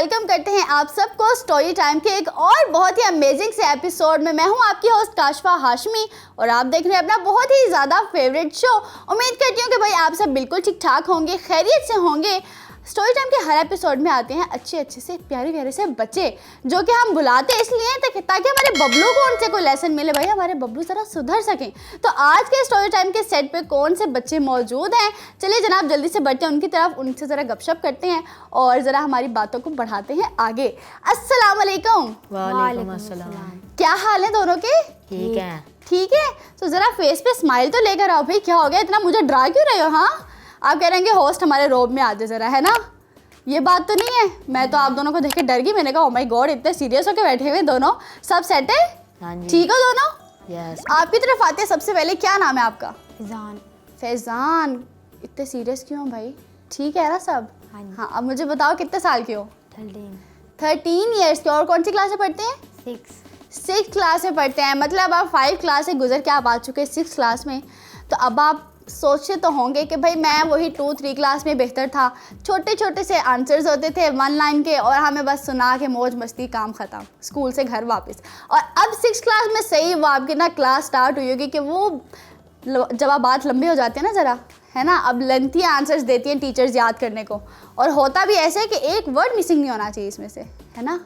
Welcome करते हैं आप सबको स्टोरी टाइम के एक और बहुत ही अमेजिंग से एपिसोड में। मैं हूं आपकी होस्ट काशफा हाशमी और आप देख रहे हैं अपना बहुत ही ज़्यादा फेवरेट शो। उम्मीद करती हूँ कि भाई आप सब बिल्कुल ठीक ठाक होंगे, खैरियत से होंगे। स्टोरी टाइम के हर एपिसोड में आते हैं अच्छे से प्यारे से बच्चे, जो कि हम बुलाते इसलिए ताकि हमारे बबलू को उनसे कोई लेसन मिले, भाई हमारे बबलू ज़रा सुधर सकें। तो आज के स्टोरी टाइम के सेट पे कौन से बच्चे मौजूद हैं, चलिए जनाब जल्दी से बढ़ते हैं उनकी तरफ, उनसे ज़रा गपशप करते हैं और ज़रा हमारी बातों को बढ़ाते हैं आगे। अस्सलाम वालेकुम। वालेकुम अस्सलाम। क्या हाल है दोनों के? ठीक है। तो ज़रा फेस पे स्माइल तो लेकर आओ भाई, क्या हो गया, इतना मुझे डरा क्यों रहे हो? हाँ, आप कह रहे हैं होस्ट हमारे रोब में आ जाए ज़रा, है ना? ये बात तो नहीं है? मैं तो आप दोनों को देख के डर गई। मैंने कहा ओह माय गॉड, इतने सीरियस होके बैठे हुए दोनों। सब सेट है? ठीक हो दोनों? यस। आपकी तरफ आते हैं, सबसे पहले क्या नाम है आपका? फैजान। इतने सीरियस क्यों हो भाई? ठीक है ना सब? हाँ, अब मुझे बताओ कितने साल के हो? 13 ईयर्स के। और कौन सी क्लास में पढ़ते हैं? 6 क्लास में पढ़ते हैं। मतलब आप 5 क्लास से गुजर के आप आ चुके हैं 6 क्लास में। तो अब आप सोचते तो होंगे कि भाई मैं वही 2-3 क्लास में बेहतर था, छोटे से आंसर्स होते थे 1 लाइन के और हमें बस सुना के मौज मस्ती, काम ख़त्म, स्कूल से घर वापस। और अब 6 क्लास में सही वो आपकी ना क्लास स्टार्ट हुई होगी कि वो जब आप बात लंबी हो जाती है ना ज़रा, है ना, अब लेंथी आंसर्स देती हैं टीचर्स याद करने को। और होता भी ऐसे है कि एक वर्ड मिसिंग नहीं होना चाहिए इसमें से, है ना।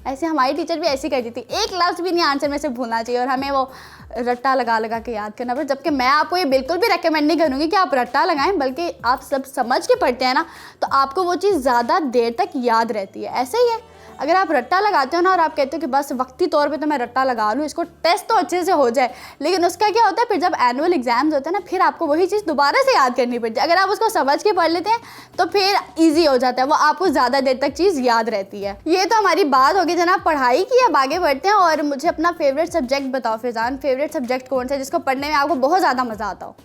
ऐसे हमारी टीचर भी ऐसी करती थी, एक लफ्ज़ भी नहीं आंसर में से भूलना चाहिए और हमें वो रट्टा लगा के याद करना पड़े। जबकि मैं आपको ये बिल्कुल भी रेकमेंड नहीं करूँगी कि आप रट्टा लगाएं, बल्कि आप सब समझ के पढ़ते हैं ना, तो आपको वो चीज़ ज़्यादा देर तक याद रहती है। ऐसे ही है, अगर आप रट्टा लगाते हो ना और आप कहते हो कि बस वक्ती तौर पे तो मैं रट्टा लगा लूँ, इसको टेस्ट तो अच्छे से हो जाए, लेकिन उसका क्या होता है फिर जब एनुअल एग्जाम्स होते हैं ना, फिर आपको वही चीज़ दोबारा से याद करनी पड़ती है। अगर आप उसको समझ के पढ़ लेते हैं तो फिर ईजी हो जाता है, वो आपको ज़्यादा देर तक चीज़ याद रहती है। ये तो हमारी बात होगी जनाब पढ़ाई की। अब आगे बढ़ते हैं और मुझे अपना फेवरेट सब्जेक्ट बताओ फैजान। फेवरेट सब्जेक्ट कौन सा है जिसको पढ़ने में आपको बहुत ज़्यादा मज़ा आता हो?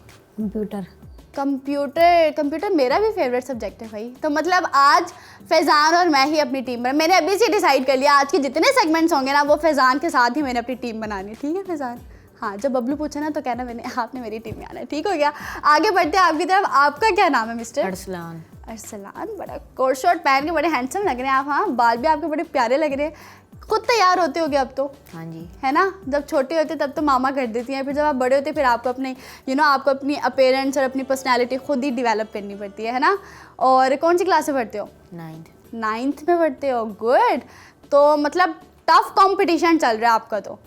कंप्यूटर मेरा भी फेवरेट सब्जेक्ट है भाई। तो मतलब आज फैज़ान और मैं ही अपनी टीम पर, मैंने अभी से डिसाइड कर लिया आज के जितने सेगमेंट्स होंगे ना वो फैज़ान के साथ ही मैंने अपनी टीम बनानी है। ठीक है फैज़ान? हाँ, जब बबलू पूछे ना तो कहना आपने मेरी टीम में आना है। ठीक हो गया? आगे बढ़ते हैं आपकी तरफ। आपका क्या नाम है मिस्टर? अरसलान। बड़ा कोट शॉर्ट पहन के बड़े हैंडसम लग रहे हैं आप। हाँ, बाल भी आपके बड़े प्यारे लग रहे हैं। खुद तैयार होते होगे अब तो? हाँ जी। है ना, जब छोटे होते तब तो मामा कर देती हैं, फिर जब आप बड़े होते फिर आपको अपने आपको अपनी अपीयरेंस और अपनी पर्सनालिटी खुद ही डेवलप करनी पड़ती है ना। और कौन सी क्लास में पढ़ते हो? 9th में पढ़ते हो। गुड। तो मतलब टफ कंपटीशन चल रहा है आपका तो,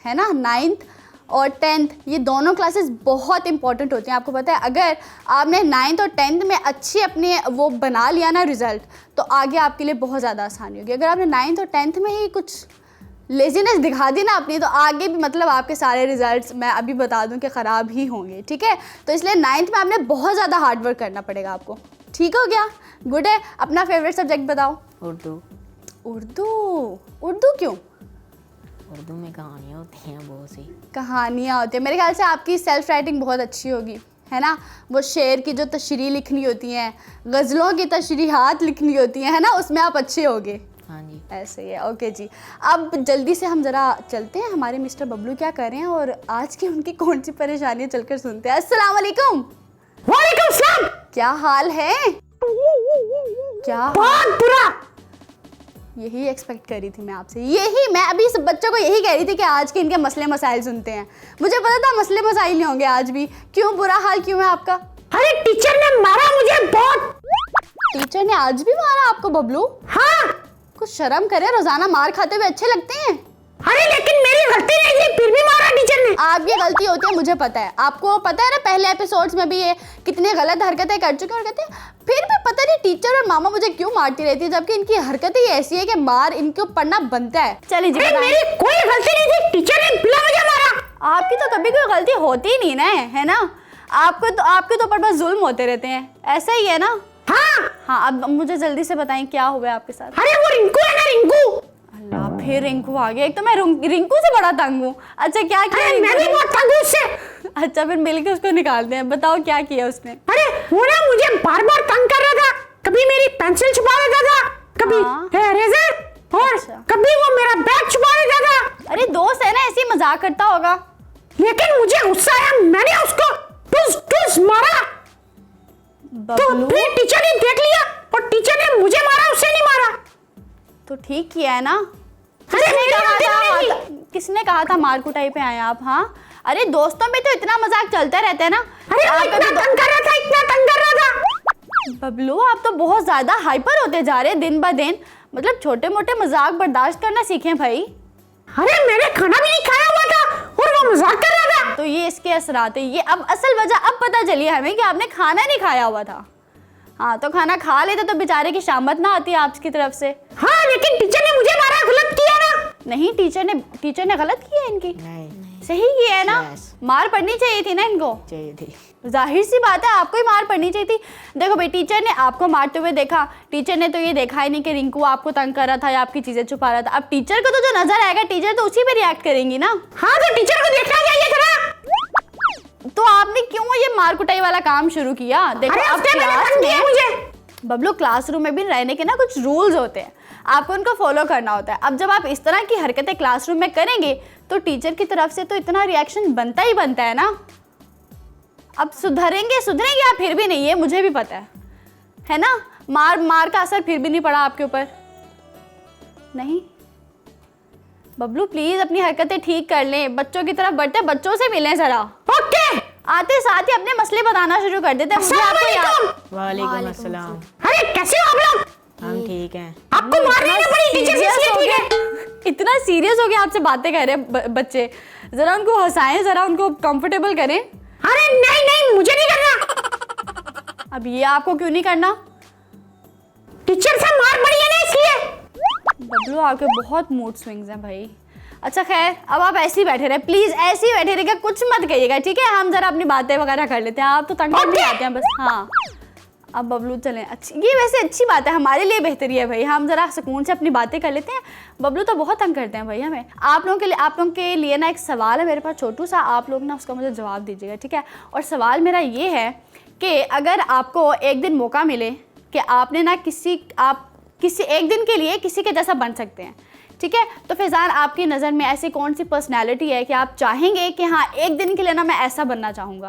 है ना। 9th और 10th ये दोनों क्लासेस बहुत इंपॉर्टेंट होती हैं। आपको पता है अगर आपने 9th और 10th में अच्छी अपने वो बना लिया ना रिज़ल्ट, तो आगे आपके लिए बहुत ज़्यादा आसानी होगी। अगर आपने 9th और 10th में ही कुछ लेजीनेस दिखा दी ना अपनी, तो आगे भी मतलब आपके सारे रिजल्ट्स मैं अभी बता दूं कि ख़राब ही होंगे। ठीक है? तो इसलिए 9th में आपने बहुत ज़्यादा हार्ड वर्क करना पड़ेगा आपको। ठीक हो गया? गुड है। अपना फेवरेट सब्जेक्ट बताओ। उर्दू क्यों? उर्दू में कहानियाँ होती हैं, बहुत सी कहानियाँ होती हैं। मेरे ख्याल से आपकी सेल्फ राइटिंग बहुत अच्छी होगी, है ना। वो शेर की जो तशरीह लिखनी होती हैं, गज़लों की तशरीहात लिखनी होती हैं, है ना, उसमें आप अच्छे होगे। हाँ जी। ऐसे ही है। ओके जी, अब जल्दी से हम ज़रा चलते हैं हमारे मिस्टर बबलू क्या कर रहे हैं और आज की उनकी कौन सी परेशानियाँ चलकर सुनते हैं। अस्सलाम वालेकुम। वालेकुम सलाम। क्या हाल है? क्या बहुत बुरा। यही एक्सपेक्ट करी थी मैं आपसे। मैं अभी सब बच्चों को यही कह रही थी कि आज के इनके मसले मसाइल सुनते हैं। मुझे पता था मसले मसाइल नहीं होंगे आज भी। क्यों, बुरा हाल क्यों है आपका? अरे टीचर ने मारा मुझे बहुत। टीचर ने आज भी मारा आपको बबलू? हाँ। कुछ शर्म करे, रोजाना मार खाते हुए अच्छे लगते हैं। अरे लेकिन मेरी गलती नहीं थी, फिर भी मारा टीचर ने। आपकी गलती होती है, मुझे पता है। आपको पता है ना पहले एपिसोड्स में भी ये कितनी गलत हरकतें कर चुके हैं और कहते हैं फिर भी पता नहीं टीचर और मामा मुझे क्यों मारती रहती है, जबकि इनकी हरकतें ही ऐसी है कि मार इनको पढ़ना बनता है। चलिए जी, मेरी कोई गलती नहीं थी, टीचर ने बिना वजह मारा। आपकी तो कभी कोई गलती होती ही नहीं ना, है ना। आपके तो ऊपर बस जुल्म होते रहते हैं, ऐसा ही है ना। हाँ, अब मुझे जल्दी से बताएं क्या हुआ है आपके साथ। अरे वो रिंकू है ना, रिंकू। अल्लाह, फिर रिंकू आ गया। एक तो मैं रिंकू से बड़ा तंग हूँ। अच्छा क्या किया? मैं भी बहुत तंग हूँ उससे। अच्छा फिर मिलकर उसको निकालते हैं। बताओ क्या किया उसने? अरे वो ना मुझे बार बार तंग कर रहा था। कभी मेरी पेंसिल छुपा देता था, कभी इरेजर, और कभी वो मेरा बैग छुपा देता था। अरे दोस्त है ना, ऐसे ही मजाक करता होगा। लेकिन मुझे गुस्सा आया, मैंने उसको टुस मारा। तो फिर टीचर ने देख लिया और टीचर ने मुझे मारा, उसे नहीं मारा। तो ठीक किया है ना। अरे मेरी किसने कहा था मार कुटाई पे आए आप? हाँ, अरे दोस्तों में तो इतना मजाक चलता रहता है ना। अरे वो इतना तंग कर रहा था, इतना तंग कर रहा था। बबलू आप तो बहुत ज्यादा हाइपर होते जा रहे हैं दिन ब दिन। मतलब छोटे मोटे मजाक बर्दाश्त करना सीखें भाई। अरे मैंने खाना भी नहीं खाया हुआ था और वो मजाक कर रहा था। तो ये इसके असरात है। ये अब असल वजह अब पता चली है हमें कि आपने खाना नहीं खाया हुआ था। हाँ, तो खाना खा लेते तो बेचारे की शामत ना आती आपकी तरफ से। हाँ लेकिन टीचर ने मुझे मारा, गलत किया ना। नहीं, टीचर ने गलत किया इनकी। नहीं सही किया है ना। Yes. मार पड़नी चाहिए थी ना इनको। चाहिए थी। जाहिर सी बात है आपको ही मार पड़नी चाहिए थी। देखो भाई, टीचर ने आपको मारते हुए देखा, टीचर ने तो ये देखा ही नहीं कि रिंकू आपको तंग कर रहा था या आपकी चीजें छुपा रहा था। अब टीचर को तो जो नजर आएगा टीचर तो उसी पे रिएक्ट करेंगी ना। हाँ तो टीचर को देखना चाहिए था ना। तो आपने क्यों ये मार कुटाई वाला काम शुरू किया? देखो अरे अब हफ्ते मैंने क्लास तंग किया में मुझे। बबलू क्लासरूम में भी रहने के ना कुछ रूल्स होते हैं, आपको उनको फॉलो करना होता है। अब जब आप इस तरह की हरकतें क्लासरूम में करेंगे तो टीचर की तरफ से तो इतना रिएक्शन बनता ही बनता है ना। अब सुधरेंगे आप फिर भी नहीं, ये मुझे भी पता है ना। मार का असर फिर भी नहीं पड़ा आपके ऊपर। नहीं बबलू प्लीज अपनी हरकतें ठीक कर लें, बच्चों की तरफ बढ़ते, बच्चों से मिलें जरा। ओके। आते साथ ही अपने मसले बताना शुरू कर देते हैं। मुझे आपको याद वालेकुम अस्सलाम। अरे कैसे हो आप लोग? हम ठीक हैं। आपको मारनी नहीं पड़ी टीचर से, इसलिए ठीक है। इतना सीरियस हो गया आपसे बातें कर रहे हैं बच्चे, जरा उनको हंसाएं, जरा उनको कंफर्टेबल करें। अरे नहीं मुझे नहीं करना। अब ये आपको क्यों नहीं करना? टीचर से मार पड़ी है ना इसलिए। बबलू आपके बहुत मूड स्विंग्स हैं भाई। अच्छा खैर, अब आप ऐसे ही बैठे रहे प्लीज, ऐसे ही बैठे रहिएगा, कुछ मत कहिएगा ठीक है। हम जरा अपनी बातें वगैरह कर लेते हैं, आप तो तंग भी आते हैं बस। हाँ अब बबलू चलें, अच्छी ये वैसे अच्छी बात है, हमारे लिए बेहतरी है भाई। हम जरा सुकून से अपनी बातें कर लेते हैं। बबलू तो बहुत तंग करते हैं भाई हमें। आप लोगों के लिए ना एक सवाल है मेरे पास छोटू सा, आप लोग ना उसका मुझे जवाब दीजिएगा ठीक है। और सवाल मेरा ये है कि अगर आपको एक दिन मौका मिले कि आपने ना किसी एक दिन के लिए किसी के जैसा बन सकते हैं ठीक है, तो फैज़ान आपकी नज़र में ऐसी कौन सी पर्सनैलिटी है कि आप चाहेंगे कि हाँ एक दिन के लिए ना मैं ऐसा बनना चाहूँगा?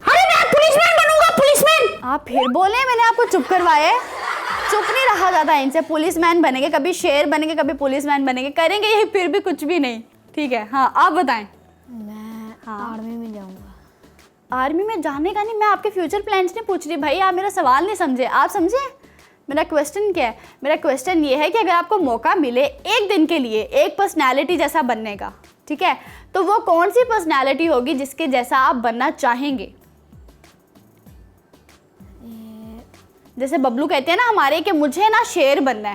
अरे मैं पुलिसमैन बनूंगा, पुलिसमैन। आप फिर बोले, मैंने आपको चुप करवाया है। चुप नहीं रहा ज़्यादा इनसे। पुलिसमैन बनेंगे, कभी शेर बनेंगे, कभी पुलिसमैन बनेंगे, करेंगे यही फिर भी कुछ भी नहीं ठीक है। हाँ आप बताएं। मैं आर्मी में जाऊंगा। आर्मी में जाने का नहीं, मैं आपके फ्यूचर प्लान्स नहीं पूछ रही भाई, आप मेरा सवाल नहीं समझे। आप समझे मेरा क्वेश्चन क्या है? मेरा क्वेश्चन ये है कि अगर आपको मौका मिले एक दिन के लिए एक पर्सनैलिटी जैसा बनने का ठीक है, तो वो कौन सी पर्सनैलिटी होगी जिसके जैसा आप बनना चाहेंगे? जैसे बबलू कहते हैं ना हमारे कि मुझे ना शेर बनना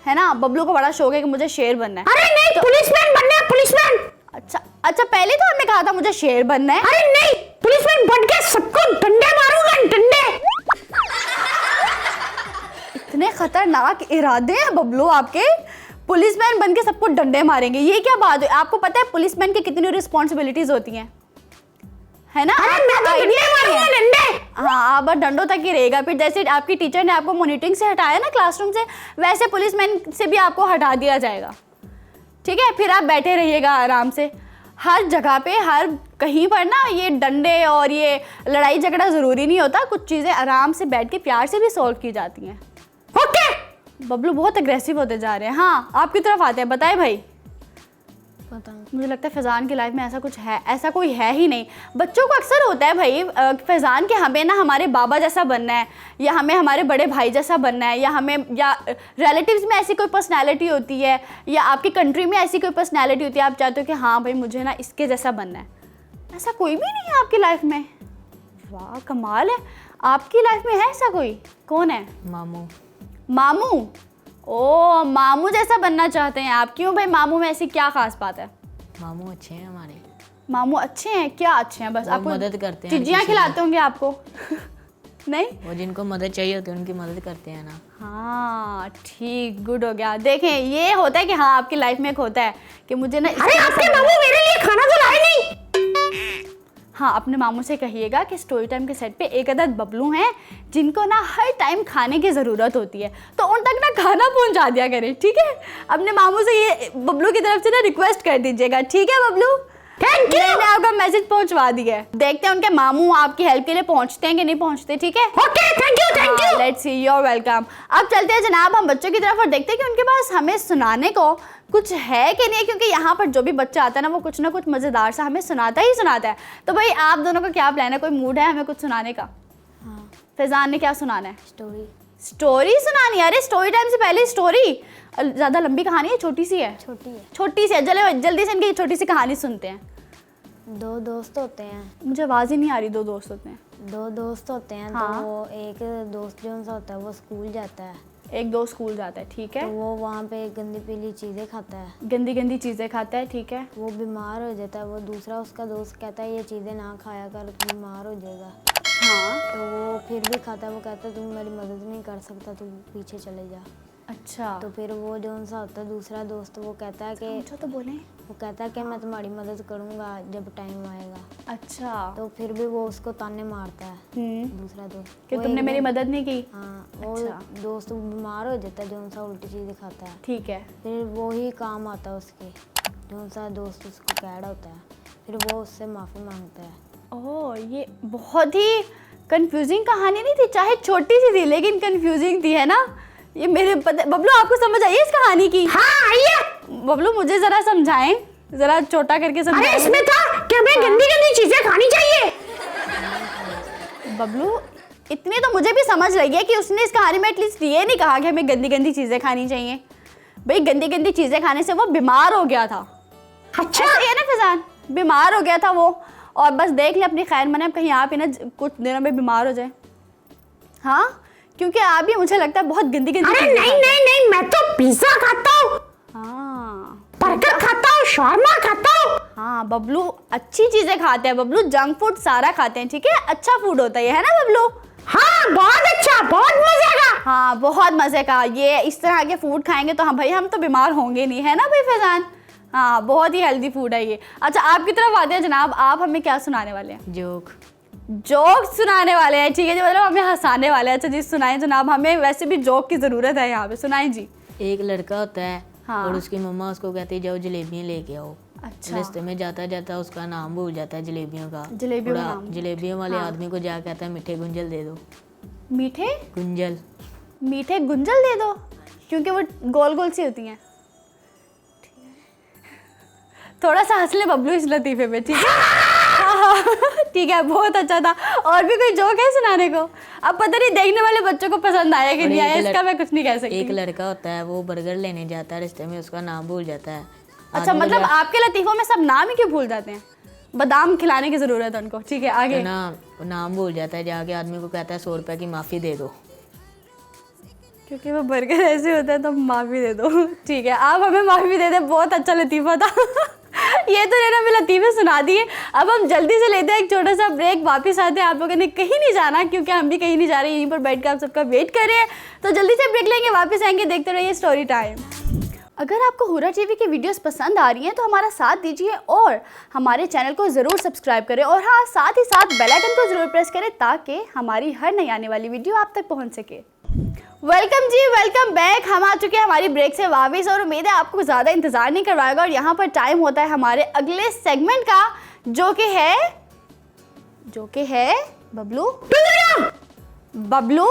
है ना, बबलू को बड़ा शौक है कि मुझे शेर बनना है। अरे नहीं पुलिसमैन बनना है, पुलिसमैन। अच्छा पहले तो हमने कहा था मुझे शेर बनना है। अरे नहीं, पुलिसमैन बन के सबको डंडे मारूंगा, डंडे। इतने खतरनाक इरादे हैं बबलू आपके, पुलिसमैन बन के सबको डंडे मारेंगे, ये क्या बात है? आपको पता है पुलिसमैन की कितनी रिस्पॉन्सिबिलिटीज होती हैं है ना? अरे मैं तो डंडे मारूंगा, डंडे। हाँ आप बस डंडों तक ही रहेगा। फिर जैसे आपकी टीचर ने आपको मॉनिटरिंग से हटाया ना क्लासरूम से, वैसे पुलिसमैन से भी आपको हटा दिया जाएगा ठीक है। फिर आप बैठे रहिएगा आराम से हर जगह पे, हर कहीं पर ना ये डंडे और ये लड़ाई झगड़ा ज़रूरी नहीं होता, कुछ चीज़ें आराम से बैठ के प्यार से भी सॉल्व की जाती हैं। ओके। बबलू बहुत अग्रेसिव होते जा रहे हैं। हाँ आपकी तरफ आते हैं, बताए भाई। पता नहीं। मुझे लगता है फैज़ान की लाइफ में ऐसा कुछ है, ऐसा कोई है ही नहीं। बच्चों को अक्सर होता है भाई फैज़ान कि हमें ना हमारे बाबा जैसा बनना है, या हमें हमारे बड़े भाई जैसा बनना है, या हमें या रिलेटिव्स में ऐसी कोई पर्सनैलिटी होती है, या आपकी कंट्री में ऐसी कोई पर्सनैलिटी होती है, आप चाहते हो कि हाँ भाई मुझे ना इसके जैसा बनना है। ऐसा कोई भी नहीं है आपकी लाइफ में। वाह कमाल है, आपकी लाइफ में है ऐसा कोई? कौन है? मामू। ओ मामू जैसा बनना चाहते हैं आप, क्यों भाई? मामू में ऐसी क्या खास बात है? मामू अच्छे हैं हमारे। मामू अच्छे हैं? क्या अच्छे हैं? बस वो आपको मदद करते हैं, चिज्जियाँ किसी खिलाते होंगे आपको नहीं? वो जिनको मदद चाहिए होती है उनकी मदद करते हैं ना। हाँ ठीक, गुड हो गया। देखें ये होता है कि हाँ आपकी लाइफ में एक होता है कि मुझे ना अरे आपके मामू मेरे लिए खाना तो लाए नहीं। हाँ अपने मामू से कहिएगा कि स्टोरी टाइम के सेट पे एक अदद बबलू हैं जिनको ना हर टाइम खाने की ज़रूरत होती है, तो उन तक ना खाना पहुंचा दिया करें ठीक है। अपने मामू से ये बबलू की तरफ से ना रिक्वेस्ट कर दीजिएगा ठीक है बबलू। Thank you. मैंने आपका मैसेज पहुंचवा दिया है। देखते हैं उनके मामू आपकी हेल्प के लिए पहुंचते हैं कि नहीं पहुंचते, ठीक है? Okay, thank you. Let's see, you are welcome. अब चलते हैं जनाब हम बच्चों की तरफ और देखते हैं कि उनके पास हमें सुनाने को कुछ है कि नहीं, क्योंकि यहाँ पर जो भी बच्चा आता है ना वो कुछ ना कुछ मज़ेदार सा हमें सुनाता ही सुनाता है। तो भाई आप दोनों का क्या प्लान है, कोई मूड है हमें कुछ सुनाने का? हाँ, फैजान ने क्या सुनाना है? स्टोरी। स्टोरी सुनानी है? अरे स्टोरी टाइम से पहले स्टोरी। ज़्यादा लंबी कहानी है, छोटी सी है? छोटी है। छोटी सी है, चलो जल्दी से इनकी छोटी सी कहानी सुनते हैं। दो दोस्त होते हैं। मुझे आवाज़ ही नहीं आ रही। दो दोस्त होते हैं। दो दोस्त होते हैं हाँ। तो वो एक दोस्त जो सा होता है वो स्कूल जाता है, एक दोस्त स्कूल जाता है, ठीक तो है? वो वहाँ पे गंदी पीली चीज़ें खाता है, गंदी गंदी चीज़ें खाता है, ठीक है? वो बीमार हो जाता है। वो दूसरा उसका दोस्त कहता है ये चीज़ें ना खाया कर, तू बीमार हो जाएगा। हाँ, तो वो फिर भी खाता है। वो कहता है तू मेरी मदद नहीं कर सकता, तू पीछे चले जा। अच्छा। तो फिर वो जो सा होता है दूसरा दोस्त, वो कहता है कि अच्छा तो बोले। वो कहता है कि मैं तुम्हारी मदद करूँगा जब टाइम आएगा। अच्छा। तो फिर भी वो उसको ताने मारता है, दूसरा दोस्त, कि वो तुमने एक मेरी दिन- मदद नहीं की। हाँ, वो अच्छा। दोस्त बीमार हो जाता है जो सा उल्टी चीज़ें खाता है। ठीक है। फिर वो ही काम आता है उसके, जो सा दोस्त उसको कैड होता है, फिर वो उससे माफ़ी मांगता है। ओह, ये बहुत ही कंफ्यूजिंग कहानी नहीं थी? चाहे छोटी सी थी लेकिन कंफ्यूजिंग थी, है ना? ये मेरे पता। बबलू आपको समझ आई इस कहानी की? हाँ, आइए। बबलू मुझे जरा समझाएं, जरा छोटा करके अरे समझाएं। इसमें था कि हमें गंदी गंदी चीजें खानी चाहिए। बबलू इतनी तो मुझे भी समझ रही है कि उसने इस कहानी में एटलीस्ट ये नहीं कहा कि हमें गंदी गंदी चीज़ें खानी चाहिए। भाई गंदी गंदी चीज़ें खाने से वो बीमार हो गया था। अच्छा, ऐसा ही है ना फैजान? बीमार हो गया था वो, और बस देख ले अपनी खैर मने, कहीं आप ही ना कुछ दिनों में बीमार हो जाए। हाँ, क्योंकि आप भी मुझे लगता है बहुत गंदी गंदी अरे चीज़ें नहीं खाते नहीं नहीं, मैं तो पिज्जा खाता हूँ, हैं। हाँ बर्गर खाता हूँ, शॉर्मा खाता हूँ। हाँ, बबलू अच्छी चीज़ें खाते हैं। बबलू जंक फूड सारा खाते हैं, ठीक है? अच्छा फूड होता है ना बबलू? हाँ, बहुत अच्छा, बहुत मजे का। हाँ, बहुत मज़े का। ये इस तरह के फूड खाएंगे तो हम भाई हम तो बीमार होंगे नहीं, है ना भाई फैजान? हाँ, बहुत ही हेल्दी फूड है ये। अच्छा, आपकी तरफ आते हैं जनाब, आप हमें क्या सुनाने वाले हैं? जोक। जोक सुनाने वाले हैं, ठीक है जी, मतलब हमें हंसाने वाले हैं। अच्छा जी, सुनाएं जनाब, हमें वैसे भी जोक की ज़रूरत है यहाँ पे, सुनाएं जी। एक लड़का होता है हाँ। और उसकी मम्मा उसको कहती है जाओ जलेबियाँ लेके आओ। अच्छा। रास्ते में जाता जाता उसका नाम भूल जाता है जलेबियों का। जलेबियों का थोड़ा नाम। जलेबियों वाले हाँ। आदमी को जा कहता है मीठे गुंजल दे दो। मीठे गुंजल। मीठे गुंजल दे दो, क्योंकि वो गोल गोल सी होती हैं। थोड़ा सा हंस ले बबलू इस लतीफे पे, ठीक है? हाँ, ठीक है, बहुत अच्छा था। और भी कोई जोक है सुनाने को? अब पता नहीं देखने वाले बच्चों को पसंद आया कि और नहीं एक आया, इसका मैं कुछ नहीं कह सकती। एक लड़का होता है वो बर्गर लेने जाता है, रास्ते में उसका नाम भूल जाता है। अच्छा, आदमी को मतलब जा- आपके लतीफों में सब नाम ही क्यों भूल जाते हैं? बादाम खिलाने की ज़रूरत है उनको, ठीक है? आगे। नाम भूल जाता है, जाके आदमी को कहता है 100 रुपए की माफ़ी दे दो। क्योंकि वो बर्गर ऐसे होता है तो माफ़ी दे दो, ठीक है? आप हमें माफ़ी दे दे, बहुत अच्छा लतीफ़ा था। ये तो है ना, मैं लतीफ़े सुना दिए। अब हम जल्दी से लेते हैं एक छोटा सा ब्रेक, वापस आते हैं। आप लोगों ने कहीं नहीं जाना, क्योंकि हम भी कहीं नहीं जा रहे, यहीं पर बैठ कर आप सबका वेट कर रहे हैं। तो जल्दी से ब्रेक लेंगे, वापस आएंगे, देखते रहिए स्टोरी टाइम। अगर आपको हुरा टीवी की वीडियोस पसंद आ रही हैं तो हमारा साथ दीजिए और हमारे चैनल को ज़रूर सब्सक्राइब करें, और हाँ, साथ ही साथ बेल आइकन को ज़रूर प्रेस करें ताकि हमारी हर नई आने वाली वीडियो आप तक पहुंच सके। वेलकम जी, वेलकम बैक। हम आ चुके हैं हमारी ब्रेक से वापस, और उम्मीद है आपको ज़्यादा इंतज़ार नहीं करवाएगा। और यहाँ पर टाइम होता है हमारे अगले सेगमेंट का, जो कि है बबलू। बबलू,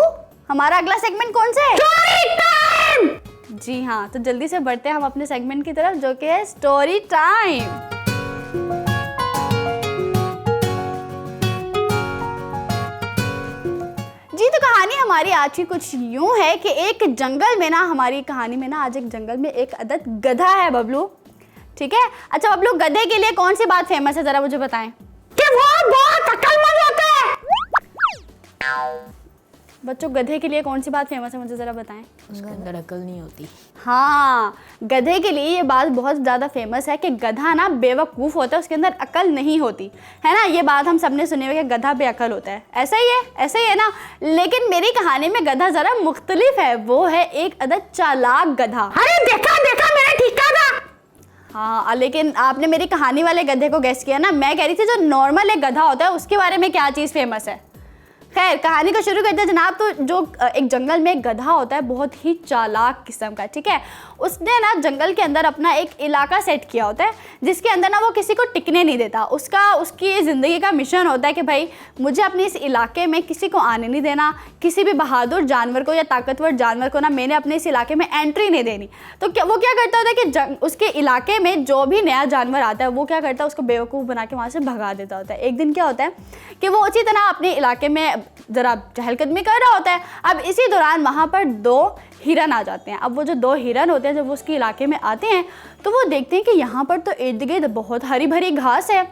हमारा अगला सेगमेंट कौन सा है? जी हाँ, तो जल्दी से बढ़ते हैं हम अपने सेगमेंट की तरफ, जो कि है स्टोरी टाइम। जी, तो कहानी हमारी आज की कुछ यूं है कि एक जंगल में ना, हमारी कहानी में ना आज एक जंगल में एक अदद गधा है बबलू, ठीक है? अच्छा बबलू, गधे के लिए कौन सी बात फेमस है, जरा मुझे बताएं। कि वो बहुत अक्लमंद होता है। बच्चों, गधे के लिए कौन सी बात फेमस है, मुझे ज़रा बताएं। उसके अंदर अकल नहीं होती। हाँ, गधे के लिए ये बात बहुत ज़्यादा फेमस है कि गधा ना बेवकूफ़ होता है, उसके अंदर अकल नहीं होती, है ना? ये बात हम सबने सुनी हुई है कि गधा बेअकल होता है। ऐसा ही है, ऐसा ही है ना? लेकिन मेरी कहानी में गधा ज़रा मुख्तलिफ है, वो है एक अदद चालाक गधा। अरे देखा देखा, मैंने ठीक कहा था। हाँ, लेकिन आपने मेरी कहानी वाले गधे को गेस किया ना। मैं कह रही थी जो नॉर्मल एक गधा होता है उसके बारे में क्या चीज़ फेमस है। खैर कहानी को शुरू करते हैं जनाब। तो जो एक जंगल में एक गधा होता है, बहुत ही चालाक किस्म का, ठीक है। उसने ना जंगल के अंदर अपना एक इलाका सेट किया होता है जिसके अंदर ना वो किसी को टिकने नहीं देता। उसकी ज़िंदगी का मिशन होता है कि भाई मुझे अपने इस इलाके में किसी को आने नहीं देना, किसी भी बहादुर जानवर को या ताकतवर जानवर को ना मैंने अपने इस इलाके में एंट्री नहीं देनी। तो वो क्या करता होता है कि उसके इलाके में जो भी नया जानवर आता है वो क्या करता है, उसको बेवकूफ़ बना के वहाँ से भगा देता होता है। एक दिन क्या होता है कि वो उसी तरह अपने इलाके में ज़रा चहलकदमी कर रहा होता है। अब इसी दौरान वहाँ पर 2 हिरन आ जाते हैं। अब वो जो 2 हिरन होते हैं जब वो उसके इलाके में आते हैं तो वो देखते हैं कि यहाँ पर तो इर्द गिर्द बहुत हरी भरी घास है।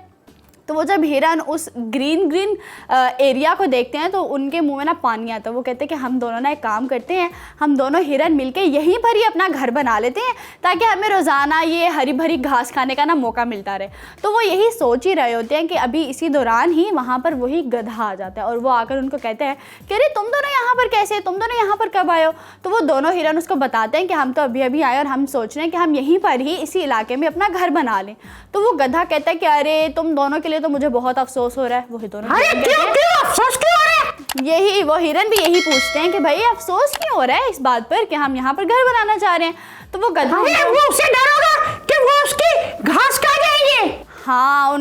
तो वो जब हिरन उस ग्रीन एरिया को देखते हैं तो उनके मुंह में ना पानी आता है। वो कहते हैं कि हम दोनों ना एक काम करते हैं, हम दोनों हिरन मिलके यहीं पर ही अपना घर बना लेते हैं ताकि हमें रोज़ाना ये हरी भरी घास खाने का ना मौका मिलता रहे। तो वो यही सोच ही रहे होते हैं कि अभी इसी दौरान ही वहाँ पर वही गधा आ जाता है और वो आकर उनको कहते हैं कि अरे तुम दोनों यहाँ पर कैसे, तुम दोनों यहाँ पर कब आए हो। तो वो दोनों हिरन उसको बताते हैं कि हम तो अभी अभी आए और हम सोच रहे हैं कि हम यहीं पर ही इसी इलाके में अपना घर बना लें। तो वो गधा कहता है कि अरे तुम दोनों के लिए तो मुझे बहुत अफसोस हो रहा है। वो दोनों क्यों अफसोस क्यों हो रहा है? यही वो हिरन भी यही पूछते हैं कि भाई अफसोस क्यों हो रहा है इस बात पर कि हम यहाँ पर घर बनाना चाह रहे हैं। तो वो गधा वो उससे डर होगा कि वो उसकी घास खा जाएंगे। हाँ,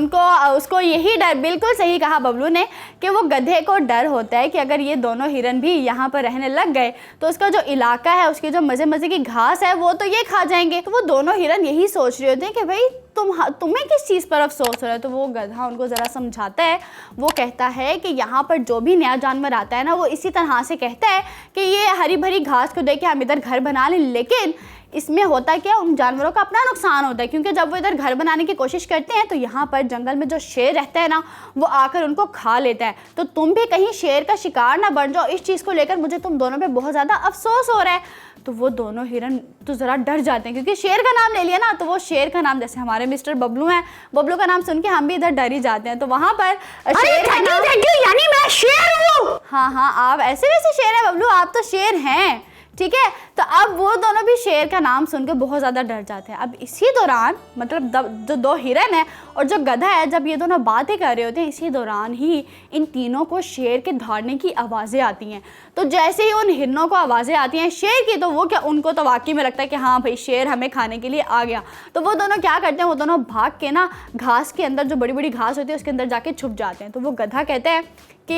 उसको यही डर, बिल्कुल सही कहा बबलू ने, कि वो गधे को डर होता है कि अगर ये दोनों हिरन भी यहाँ पर रहने लग गए तो उसका जो इलाका है, उसकी जो मज़े मज़े की घास है वो तो ये खा जाएंगे। तो वो दोनों हिरन यही सोच रहे होते हैं कि भाई तुम्हें किस चीज़ पर अफसोस हो रहा है। तो वो गधा उनको ज़रा समझाता है। वो कहता है कि यहाँ पर जो भी नया जानवर आता है ना वो इसी तरह से कहता है कि ये हरी भरी घास को देख के हम इधर घर बना लें, लेकिन इसमें होता क्या, उन जानवरों का अपना नुकसान होता है क्योंकि जब वो इधर घर बनाने की कोशिश करते हैं तो यहाँ पर जंगल में जो शेर रहता है ना वो आकर उनको खा लेता है। तो तुम भी कहीं शेर का शिकार ना बन जाओ, इस चीज़ को लेकर मुझे तुम दोनों पे बहुत ज़्यादा अफसोस हो रहा है। तो वो दोनों हिरन तो ज़रा डर जाते हैं क्योंकि शेर का नाम ले लिया ना, तो वो शेर का नाम, जैसे हमारे मिस्टर बबलू हैं, बबलू का नाम सुन के हम भी इधर डर ही जाते हैं। तो वहाँ पर शेर का नाम, यानी मैं शेर हूँ। हाँ, आप ऐसे वैसे शेर है बबलू, आप तो शेर हैं, ठीक है। तो अब वो दोनों भी शेर का नाम सुनकर बहुत ज़्यादा डर जाते हैं। अब इसी दौरान मतलब जो 2 हिरन है और जो गधा है, जब ये दोनों बातें कर रहे होते हैं इसी दौरान ही इन तीनों को शेर के दौड़ने की आवाज़ें आती हैं। तो जैसे ही उन हिरनों को आवाज़ें आती हैं शेर की, तो वो क्या, उनको तो वाकई में लगता है कि हाँ भाई शेर हमें खाने के लिए आ गया। तो वो दोनों क्या करते हैं, वो दोनों भाग के ना घास के अंदर, जो बड़ी बड़ी घास होती है उसके अंदर जाके छुप जाते हैं। तो वो गधा कहता है कि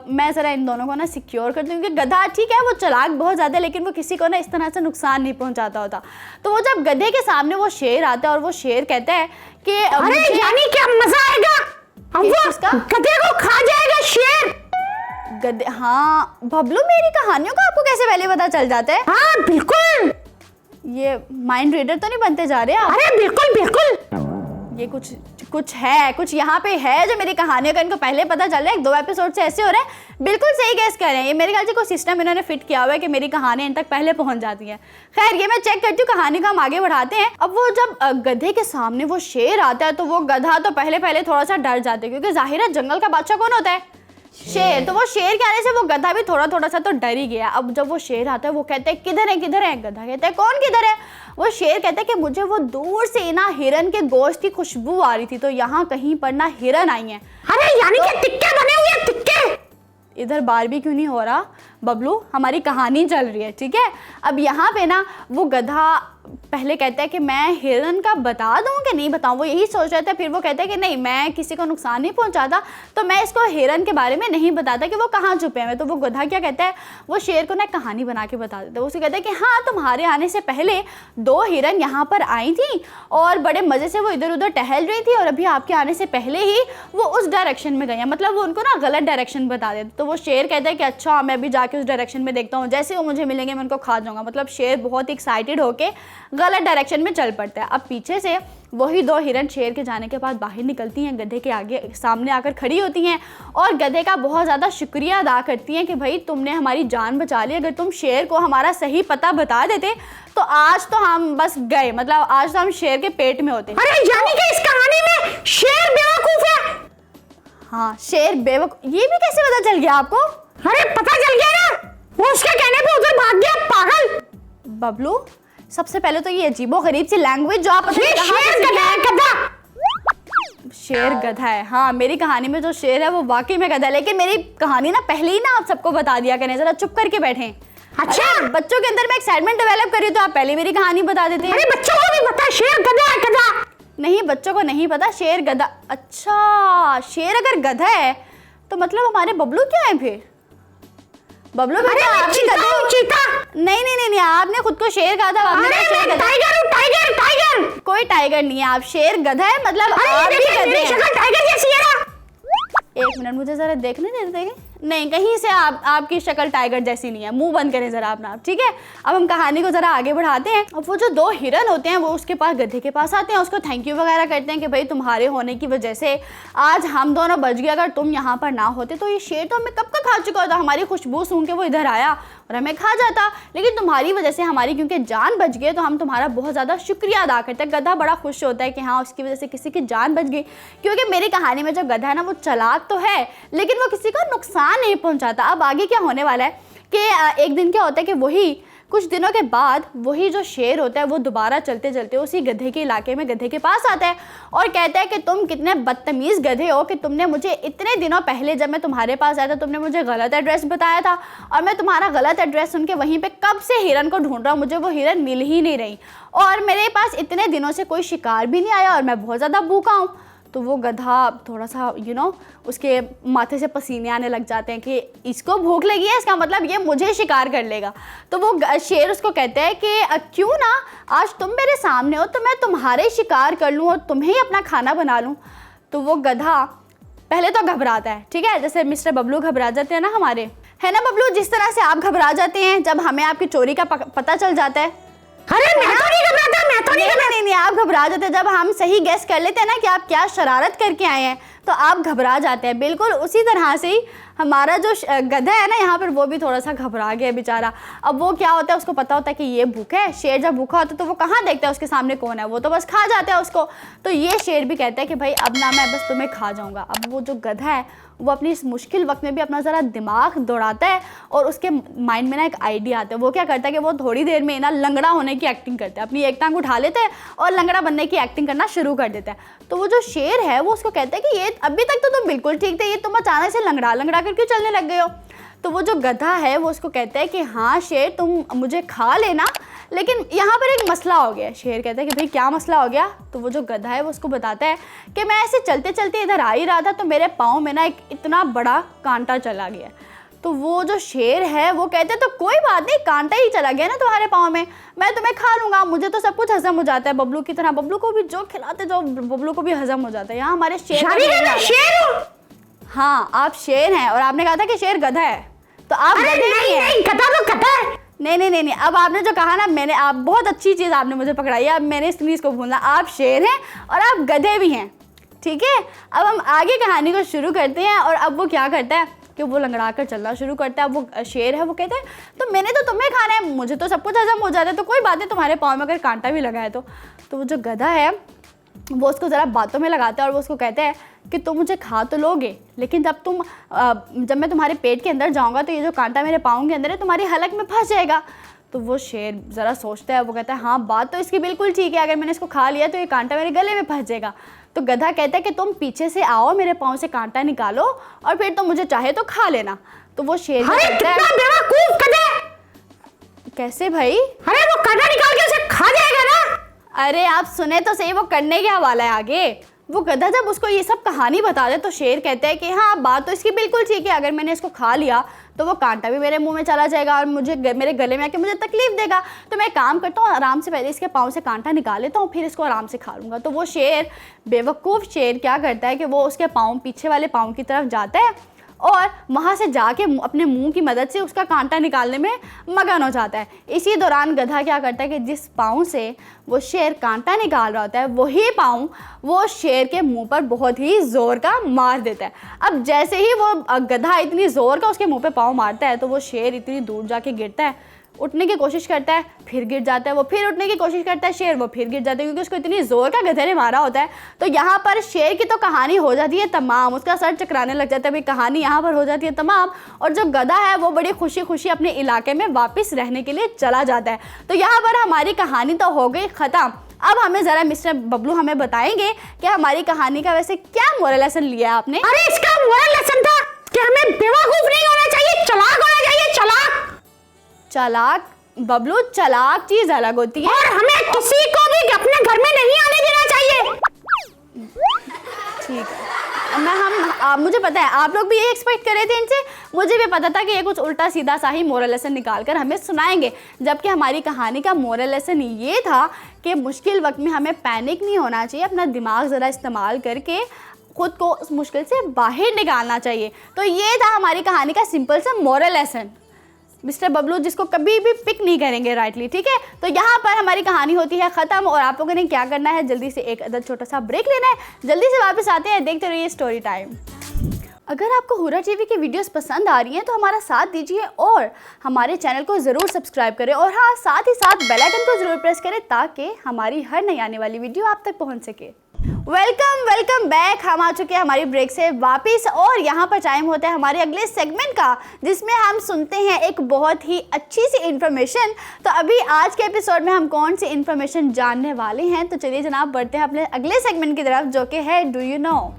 मैं ज़रा इन दोनों को ना सिक्योर करती हूँ क्योंकि गधा ठीक है वो चालाक बहुत ज़्यादा है लेकिन वो किसी को ना इस तरह से नुकसान नहीं पहुँचाता होता। तो वो जब गधे के सामने वो शेर आता है और वो शेर कहता है कि अरे यानी क्या मजा आएगा, अब वो गधे को खा जाएगा शेर। गधे, हाँ बबलू मेरी कहानियों का आपको कैसे पहले पता चल जाता है? हाँ बिल्कुल, ये माइंड रीडर तो नहीं बनते जा रहे आप? अरे बिल्कुल बिल्कुल, ये कुछ है, कुछ यहाँ पे है जो मेरी कहानियों का इनको पहले पता चल रहा है। 2 एपिसोड से ऐसे हो रहे हैं, बिल्कुल सही गेस कर रहे हैं। ये मेरे ख्याल से कोई सिस्टम इन्होंने फिट किया हुआ है कि मेरी कहानी इन तक पहले पहुंच जाती है। खैर ये मैं चेक करती हूँ, कहानी को हम आगे बढ़ाते हैं। अब वो जब गधे के सामने वो शेर आता है तो वो गधा तो पहले थोड़ा सा डर जाते हैं क्योंकि जाहिर है जंगल का बादशाह कौन होता है, शेर। तो वो शेर के आने से वो गधा भी थोड़ा सा तो डर ही गया। अब जब वो शेर आता है वो कहते हैं किधर है, गधा कहता है कौन किधर है। वो शेर कहता है कि मुझे वो दूर से ना हिरन के गोश्त की खुशबू आ रही थी तो यहाँ कहीं पर ना हिरन आई हैं। अरे यानी कि टिक्के बने हुए हैं, टिक्के। इधर बारबेक्यू क्यों नहीं हो रहा बबलू, हमारी कहानी चल रही है, ठीक है। अब यहाँ पे ना वो गधा पहले कहता है कि मैं हिरन का बता दूं कि नहीं बताऊं, वो यही सोच रहा था। फिर वो कहता है कि नहीं, मैं किसी को नुकसान नहीं पहुंचाता तो मैं इसको हिरन के बारे में नहीं बताता कि वो कहाँ छुपे हैं। तो वो गधा क्या कहता है, वो शेर को ना कहानी बना के बता देता है। उसे कहता है कि हाँ तुम्हारे आने से पहले 2 हिरन यहाँ पर आई थी और बड़े मज़े से वो इधर उधर टहल रही थी और अभी आपके आने से पहले ही वो उस डायरेक्शन में गई हैं। मतलब वो उनको ना गलत डायरेक्शन बता देते। तो वो शेर कहता है कि अच्छा मैं भी जाके उस डायरेक्शन में देखता हूँ, जैसे वो मुझे मिलेंगे मैं उनको खा जाऊँगा। मतलब शेर बहुत एक्साइटेड होके गलत डायरेक्शन में चल पड़ता है। अब पीछे से वही 2 हिरन शेर के जाने के बाद बाहर निकलती हैं, गधे के आगे सामने आकर खड़ी होती हैं और गधे का बहुत ज़्यादा शुक्रिया अदा करती हैं कि भाई तुमने हमारी जान बचा ली, अगर तुम शेर को हमारा सही पता बता देते तो आज तो हम बस गए, मतलब आज तो हम शेर के पेट में होते। अरे यानी कि इस कहानी में शेर बेवकूफ है। हाँ शेर बेवकूफ, ये भी कैसे पता चल गया आपको? अरे पता चल गया ना, वो उसके कहने पे उधर भाग गया पागल। बबलू सबसे पहले तो ये अजीबो गरीब सी लैंग्वेज जो आप शेर गधा है। हाँ, मेरी कहानी में जो शेर है वो वाकई में गधा है, लेकिन मेरी कहानी ना पहले ही ना आप सबको बता दिया करें, जरा चुप करके बैठें। अच्छा, बच्चों के अंदर मैं एक्साइटमेंट डेवलप कर रही हूँ तो आप पहले मेरी कहानी बता देते हैं। अरे बच्चों को भी पता है शेर गधा है, गधा। नहीं, बच्चों को नहीं पता शेर गधा। अच्छा, शेर अगर गधा है तो मतलब हमारे बबलू क्या है फिर? बबलू बेटा आप भी गधे हो? चीता। नहीं नहीं नहीं नहीं, आपने खुद को शेर कहा था, आपने कहा शेर गधा। टाइगर हूँ, टाइगर टाइगर। कोई टाइगर नहीं है, आप शेर गधा है, मतलब आप भी गधे हैं। शक्ल टाइगर जैसी है ना। एक मिनट मुझे जरा देखने देते हैं। नहीं, कहीं से आपकी शक्ल टाइगर जैसी नहीं है, मुंह बंद करें जरा अपना, ठीक है। अब हम कहानी को जरा आगे बढ़ाते हैं। अब वो जो 2 हिरन होते हैं वो उसके पास गधे के पास आते हैं, उसको थैंक यू वगैरह करते हैं कि भाई तुम्हारे होने की वजह से आज हम दोनों बच गए, अगर तुम यहाँ पर ना होते तो ये शेर तो हमें कब का खा चुका होता, हमारी खुशबू सूंघ के वो इधर आया और हमें खा जाता, लेकिन तुम्हारी वजह से हमारी क्योंकि जान बच गई तो हम तुम्हारा बहुत ज़्यादा शुक्रिया अदा करते हैं। गधा बड़ा खुश होता है कि हाँ उसकी वजह से किसी की जान बच गई, क्योंकि मेरी कहानी में जो गधा है ना वो चालाक तो है लेकिन वो किसी को नुकसान नहीं पहुंचाता। अब आगे क्या होने वाला है कि एक दिन क्या होता है कि वही कुछ दिनों के बाद वही जो शेर होता है वो दोबारा चलते चलते उसी गधे के इलाके में गधे के पास आता है और कहता है कि तुम कितने बदतमीज़ गधे हो कि तुमने मुझे इतने दिनों पहले जब मैं तुम्हारे पास आया था तुमने मुझे गलत एड्रेस बताया था और मैं तुम्हारा गलत एड्रेस सुन के वहीं पे कब से हिरन को ढूंढ रहा हूँ, मुझे वो हिरन मिल ही नहीं रही और मेरे पास इतने दिनों से कोई शिकार भी नहीं आया और मैं बहुत ज़्यादा भूखा हूँ। तो वो गधा थोड़ा सा उसके माथे से पसीने आने लग जाते हैं कि इसको भूख लगी है, इसका मतलब ये मुझे शिकार कर लेगा। तो वो शेर उसको कहते हैं कि क्यों ना आज तुम मेरे सामने हो तो मैं तुम्हारे शिकार कर लूँ और तुम्हें ही अपना खाना बना लूँ। तो वो गधा पहले तो घबराता है, ठीक है, जैसे मिस्टर बबलू घबरा जाते हैं ना हमारे, है ना बबलू, जिस तरह से आप घबरा जाते हैं जब हमें आपकी चोरी का पता चल जाता है। अरे मैं तो नहीं घबराता, मैं तो नहीं घबराता। नहीं, आप घबरा जाते हैं जब हम सही गेस कर लेते हैं ना कि आप क्या शरारत करके आए हैं तो आप घबरा जाते हैं। बिल्कुल उसी तरह से ही हमारा जो गधा है ना यहाँ पर वो भी थोड़ा सा घबरा गया बेचारा। अब वो क्या होता है उसको पता होता है कि ये भूखा है, शेर जब भूखा होता है तो वो कहाँ देखता है उसके सामने कौन है, वो तो बस खा जाता है उसको। तो ये शेर भी कहता है कि भाई अब ना मैं बस तुम्हें खा जाऊँगा। अब वो जो गधा है वो अपनी इस मुश्किल वक्त में भी अपना ज़रा दिमाग दौड़ाता है और उसके माइंड में ना एक आइडिया आता है। वो क्या करता है कि वो थोड़ी देर में ना लंगड़ा होने की एक्टिंग करता है, अपनी एक टांग उठा लेता है और लंगड़ा बनने की एक्टिंग करना शुरू कर देता है। तो वो जो शेर है वो उसको कहता है कि ये अभी तक तो तुम बिल्कुल ठीक थे, ये तुम अचानक से लंगड़ा कर क्यों चलने लग गए हो। तो वो जो गधा है वो उसको कहता है कि हाँ शेर तुम मुझे खा लेना, लेकिन यहाँ पर एक मसला हो गया। शेर कहता है कि भाई क्या मसला हो गया। तो वो जो गधा है वो उसको बताता है कि मैं ऐसे चलते चलते इधर आ ही रहा था तो मेरे पाँव में ना एक इतना बड़ा कांटा चला गया। तो वो जो शेर है वो कहते हैं तो कोई बात नहीं, कांटा ही चला गया ना तुम्हारे पाँव में, मैं तुम्हें खा लूँगा, मुझे तो सब कुछ हजम हो जाता है बबलू की तरह। बबलू को भी जो खिलाते जो बबलू को भी हजम हो जाता है। यहाँ हमारे शेर हाँ आप शेर हैं और आपने कहा था कि शेर गधा है तो आप गधे नहीं हैं। गधा तो गधा है। नहीं, अब आपने जो कहा ना मैंने आप बहुत अच्छी चीज़ आपने मुझे पकड़ाई है, अब मैंने इस चीज़ को भूलना। आप शेर हैं और आप गधे भी हैं, ठीक है। अब हम आगे कहानी को शुरू करते हैं और अब वो क्या करता है कि वो लंगड़ा कर चलना शुरू करता है। अब वो शेर है वो कहता है तो मैंने तो तुम्हें खाना है, मुझे तो सब कुछ हजम हो जाता है, तो कोई बात नहीं तुम्हारे पाँव में अगर कांटा भी लगा है तो वो जो गधा है वो उसको ज़रा बातों में लगाता है और वो उसको कहता है कि तुम मुझे खा तो लोगे लेकिन जब मैं तुम्हारे पेट के अंदर जाऊंगा तो ये जो कांटा मेरे पाँव के अंदर है तुम्हारी हलक में फंस जाएगा। तो वो शेर ज़रा सोचता है, वो कहता है हाँ बात तो इसकी बिल्कुल ठीक है, अगर मैंने इसको खा लिया तो ये कांटा मेरे गले में फंस जाएगा। तो गधा कहता है कि तुम पीछे से आओ, मेरे पाँव से कांटा निकालो और फिर तुम मुझे चाहे तो खा लेना। तो वो शेर कैसे भाई, अरे वो कांटा निकाल के उसे खा जाएगा ना। अरे आप सुने तो सही, वो करने क्या वाला है आगे। वो गधा जब उसको ये सब कहानी बता दे तो शेर कहता है कि हाँ बात तो इसकी बिल्कुल ठीक है, अगर मैंने इसको खा लिया तो वो कांटा भी मेरे मुंह में चला जाएगा और मुझे मेरे गले में आके मुझे तकलीफ देगा। तो मैं काम करता हूँ आराम से पहले इसके पाँव से कांटा निकाल लेता हूँ फिर इसको आराम से खा लूँगा। तो वो शेर बेवकूफ़ शेर क्या करता है कि वो उसके पाँव पीछे वाले पाँव की तरफ जाता है और वहाँ से जाके अपने मुंह की मदद से उसका कांटा निकालने में मगन हो जाता है। इसी दौरान गधा क्या करता है कि जिस पाँव से वो शेर कांटा निकाल रहा होता है वही पाँव वो शेर के मुंह पर बहुत ही ज़ोर का मार देता है। अब जैसे ही वो गधा इतनी ज़ोर का उसके मुंह पे पाँव मारता है तो वो शेर इतनी दूर जाके गिरता है, उठने की कोशिश करता है फिर गिर जाता है, वो फिर उठने की कोशिश करता है शेर, वो फिर गिर जाता है क्योंकि उसको इतनी ज़ोर का गधे ने मारा होता है। तो यहाँ पर शेर की तो कहानी हो जाती है तमाम, उसका सर चकराने लग जाता है, भाई कहानी यहाँ पर हो जाती है तमाम। और जो गधा है वो बड़ी खुशी खुशी अपने इलाके में वापस रहने के लिए चला जाता है। तो यहाँ पर हमारी कहानी तो हो गई ख़त्म। अब हमें ज़रा मिस्टर बबलू हमें बताएंगे कि हमारी कहानी का वैसे क्या मोरल लेसन लिया है आपने। अरे इसका मोरल लेसन था कि हमें बेवकूफ नहीं होना चाहिए, चालाक होना चाहिए, चालाक। चालाक बबलू, चालाक चीज अलग होती है। और हमें किसी को भी अपने घर में नहीं आने देना चाहिए। ठीक है, मुझे पता है आप लोग भी ये एक्सपेक्ट कर रहे थे इनसे। मुझे भी पता था कि ये कुछ उल्टा सीधा सा ही मोरल लेसन निकाल कर हमें सुनाएंगे, जबकि हमारी कहानी का मोरल लेसन ये था कि मुश्किल वक्त में हमें पैनिक नहीं होना चाहिए, अपना दिमाग ज़रा इस्तेमाल करके खुद को उस मुश्किल से बाहर निकालना चाहिए। तो ये था हमारी कहानी का सिंपल सा मोरल लेसन मिस्टर बबलू, जिसको कभी भी पिक नहीं करेंगे राइटली, ठीक है। तो यहाँ पर हमारी कहानी होती है ख़त्म और आप लोगों ने क्या करना है, जल्दी से एक अदर छोटा सा ब्रेक लेना है, जल्दी से वापस आते हैं, देखते रहिए स्टोरी टाइम। अगर आपको हुर्रा टीवी की वीडियोस पसंद आ रही हैं तो हमारा साथ दीजिए और हमारे चैनल को ज़रूर सब्सक्राइब करें और हाँ, साथ ही साथ बेल आइकन को ज़रूर प्रेस करें ताकि हमारी हर नई आने वाली वीडियो आप तक पहुंच सके। Welcome back. हम आ चुके हैं हमारी ब्रेक से वापस और यहाँ पर टाइम होता है हमारे अगले सेगमेंट का, जिसमें हम सुनते हैं एक बहुत ही अच्छी सी इन्फॉर्मेशन। तो अभी आज के एपिसोड में हम कौन सी इन्फॉर्मेशन जानने वाले हैं, तो चलिए जनाब बढ़ते हैं अपने अगले सेगमेंट की तरफ, जो कि है डू यू नो।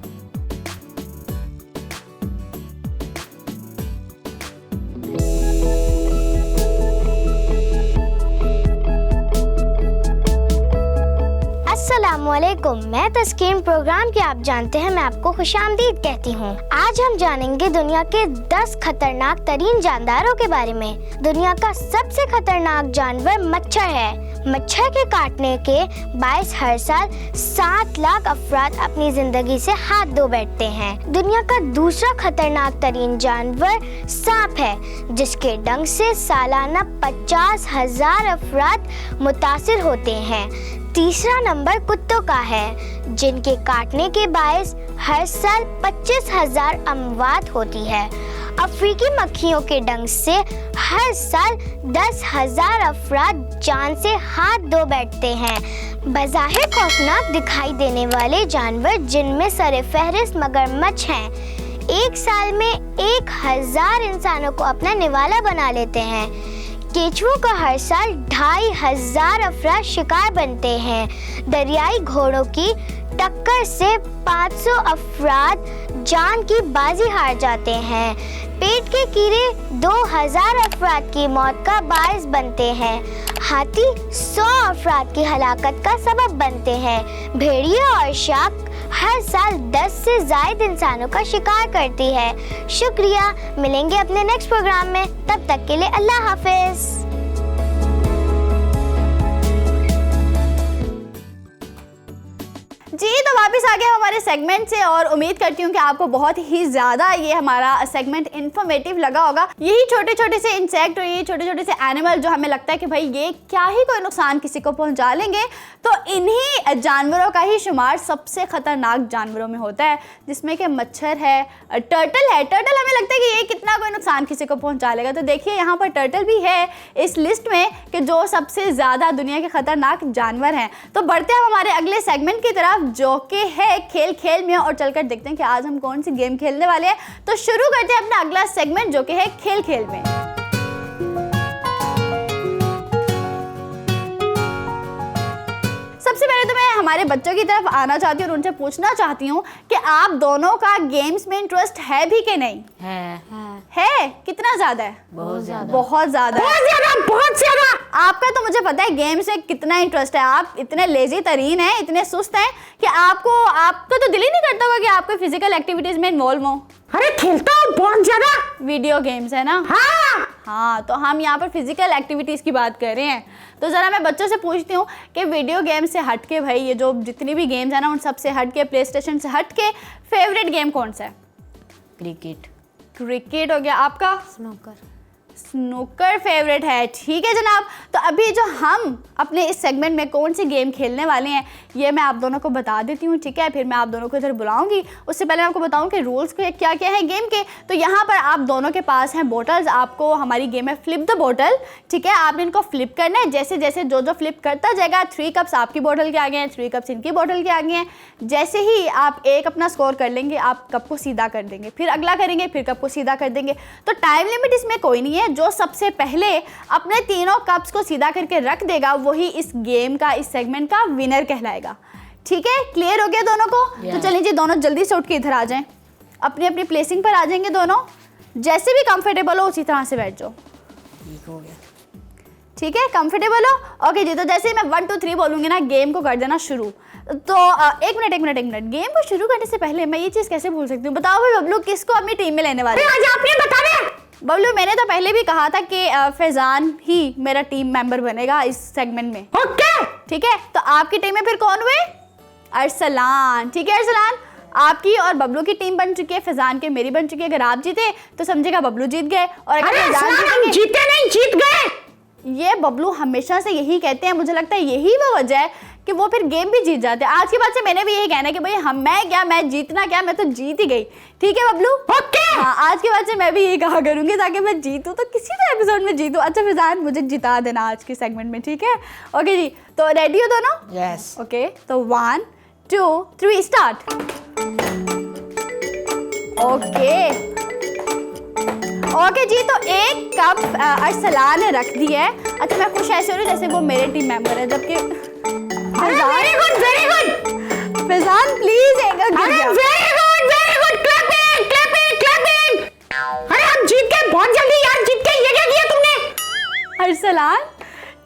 अस्सलामुअलैकुम, मैं तस्कीन प्रोग्राम के आप जानते हैं मैं आपको खुशामदीद कहती हूँ। आज हम जानेंगे दुनिया के 10 खतरनाक तरीन जानदारों के बारे में। दुनिया का सबसे खतरनाक जानवर मच्छर है। मच्छर के काटने के बायस हर साल 7 लाख अफराद अपनी जिंदगी से हाथ धो बैठते हैं। दुनिया का दूसरा खतरनाक तरीन जानवर सांप है, जिसके डंक से सालाना 50,000 अफराद मुतासिर होते हैं। तीसरा नंबर कुत्तों का है, जिनके काटने के बायस हर साल 25,000 अमवात होती है। अफ्रीकी मक्खियों के डंक से हर साल 10,000 अफराद जान से हाथ धो बैठते हैं। बज़ाहिर खौफनाक दिखाई देने वाले जानवर जिनमें सर-ए-फ़हरिस्त मगरमच्छ हैं। एक साल में 1,000 इंसानों को अपना निवाला बना लेते हैं। केचुओं का हर साल 2,500 अफराद शिकार बनते हैं। दरियाई घोड़ों की टक्कर से 500 अफराद जान की बाजी हार जाते हैं। पेट के कीड़े 2,000 अफराद की मौत का बायस बनते हैं। हाथी 100 अफराद की हलाकत का सबब बनते हैं। भेड़िया और शार्क हर साल 10 से ज़ायद इंसानों का शिकार करती है। शुक्रिया, मिलेंगे अपने नेक्स्ट प्रोग्राम में, तब तक के लिए अल्लाह हाफिज। जी तो वापस आ गए हमारे सेगमेंट से और उम्मीद करती हूँ कि आपको बहुत ही ज़्यादा ये हमारा सेगमेंट इन्फॉर्मेटिव लगा होगा। यही छोटे छोटे से इंसेक्ट और ये छोटे छोटे से एनिमल जो हमें लगता है कि भाई ये क्या ही कोई नुकसान किसी को पहुँचा लेंगे, तो इन्हीं जानवरों का ही शुमार सबसे ख़तरनाक जानवरों में होता है, जिसमें कि मच्छर है, टर्टल है। टर्टल हमें लगता है कि ये कितना कोई नुकसान किसी को पहुँचा लेगा, तो देखिए यहाँ पर टर्टल भी है इस लिस्ट में कि जो सबसे ज़्यादा दुनिया के ख़तरनाक जानवर हैं। तो बढ़ते हैं हमारे अगले सेगमेंट की तरफ, जो कि है खेल खेल में, और चलकर देखते हैं कि आज हम कौन सी गेम खेलने वाले हैं। तो शुरू करते हैं अपना अगला सेगमेंट, जो कि है खेल खेल में। सबसे पहले तो मैं हमारे बच्चों की तरफ आना चाहती हूँ और उनसे पूछना चाहती हूँ कि आप दोनों का गेम्स में इंटरेस्ट है भी कि नहीं? है? कितना ज़्यादा है? बहुत ज़्यादा। बहुत ज़्यादा। बहुत ज्यादा। आपका तो मुझे पता है गेम से कितना इंटरेस्ट है। आप इतने लेजी तरीन हैं, इतने सुस्त हैं कि आपको तो दिल ही नहीं करता होगा कि आप कोई फिजिकल एक्टिविटीज में इन्वॉल्व हो। अरे खेलता हूँ बहुत ज्यादा। वीडियो गेम्स है ना? हाँ, तो हम यहाँ पर फिजिकल एक्टिविटीज की बात कर रहे हैं। तो ज़रा मैं बच्चों से पूछती हूँ कि वीडियो गेम से हट के, भाई ये जो जितनी भी गेम्स है ना, उन सब से हट के, प्ले स्टेशन से हट के फेवरेट गेम कौन सा है? क्रिकेट। क्रिकेट हो गया। आपका? स्नूकर फेवरेट है। ठीक है जनाब, तो अभी जो हम अपने इस सेगमेंट में कौन सी गेम खेलने वाले हैं ये मैं आप दोनों को बता देती हूँ, ठीक है। फिर मैं आप दोनों को इधर बुलाऊंगी। उससे पहले मैं आपको बताऊँ कि रूल्स क्या क्या है गेम के। तो यहाँ पर आप दोनों के पास हैं बोटल्स। आपको हमारी गेम है फ्लिप द बोटल, ठीक है। आपने इनको फ्लिप करना है। जैसे जैसे जो फ्लिप करता जाएगा, 3 कप्स आपकी बोतल के आगे हैं, 3 कप्स इनकी बोतल के आगे हैं। जैसे ही आप एक अपना स्कोर कर लेंगे, आप कप को सीधा कर देंगे, फिर अगला करेंगे, फिर कप को सीधा कर देंगे। तो टाइम लिमिट इसमें कोई नहीं है। है, जो सबसे पहले अपने तीनों कप्स को सीधा करके रख देगा वही इस गेम का, इस सेगमेंट का विनर कहलाएगा। ठीक है, क्लियर हो गया दोनों को? तो चलिए जी, दोनों जल्दी से उठ के इधर आ जाएं, अपनी अपनी प्लेसिंग पर आ जाएंगे दोनों, जैसे भी कंफर्टेबल हो उसी तरह से बैठ जाओ। ठीक हो गया। ठीक है, कंफर्टेबल हो? ओके जी, तो जैसे ही मैं 1 2 3 बोलूँगी ना, गेम को कर देना शुरू। तो एक मिनट, गेम को शुरू करने से पहले मैं ये चीज़ कैसे भूल सकती हूँ? बताओ भाई बबलू, किसको अपनी टीम में लेने वाले? आज आपने बता दिया। बबलू, मैंने तो पहले भी कहा था कि फैजान ही मेरा टीम मेंबर बनेगा इस सेगमेंट में। ओके, ठीक है, तो आपकी टीम में फिर कौन हुए? अरसलान। ठीक है अरसलान, आपकी और बबलू की टीम बन चुकी है, फैजान की मेरी बन चुकी है। अगर आप जीते तो समझेगा बबलू जीत गए, और अगर अरे फैजान हम जीते नहीं, जीत गए। ये बबलू हमेशा से यही कहते हैं, मुझे लगता है यही वो वजह है कि वो फिर गेम भी जीत जाते हैं। आज के बाद से मैंने भी यही कहना है कि भाई मैं जीतना क्या, मैं तो जीत ही गई। ठीक है बबलू? ओके। हाँ, आज के बाद से मैं भी यही कहा करूंगी ताकि मैं जीतूं, तो किसी भी एपिसोड में जीतूं। अच्छा फैजान, मुझे जिता देना आज के सेगमेंट में, ठीक है? ओके जी, तो रेडी हो दोनों? यस। ओके, तो 1 2 3 स्टार्ट। ओके जी, तो एक कप अरसलान ने रख दिया है। अच्छा, मैं खुश ऐसे हो रही हूँ जैसे वो मेरे टीम मेंबर है, जबकि very good. Faizan please very good, clapping. अरे हम जीत गए बहुत जल्दी यार, जीत गए। ये क्या किया तुमने? अरसलान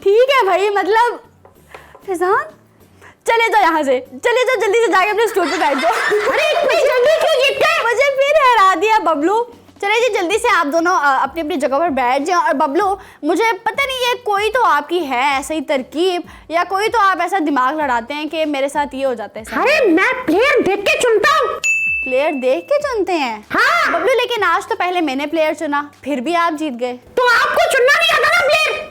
ठीक है भाई, मतलब फैजान चले जाओ यहाँ से, चले जाओ जल्दी से, जाके अपने स्टूल पे बैठ जाओ। अरे इतनी जल्दी क्यों जीत गए? मुझे फिर हरा दिया बबलू। चले जी, जल्दी से आप दोनों अपनी अपनी जगह पर बैठ जाएं। और बबलू, मुझे पता नहीं है, कोई तो आपकी है ऐसे ही तरकीब, या कोई तो आप ऐसा दिमाग लड़ाते हैं कि मेरे साथ ये हो जाता है। अरे मैं प्लेयर देख के चुनता हूँ। प्लेयर देख के चुनते हैं? हाँ। बबलू, लेकिन आज तो पहले मैंने प्लेयर चुना, फिर भी आप जीत गए। तो आपको चुनना नहीं आता ना प्लेयर?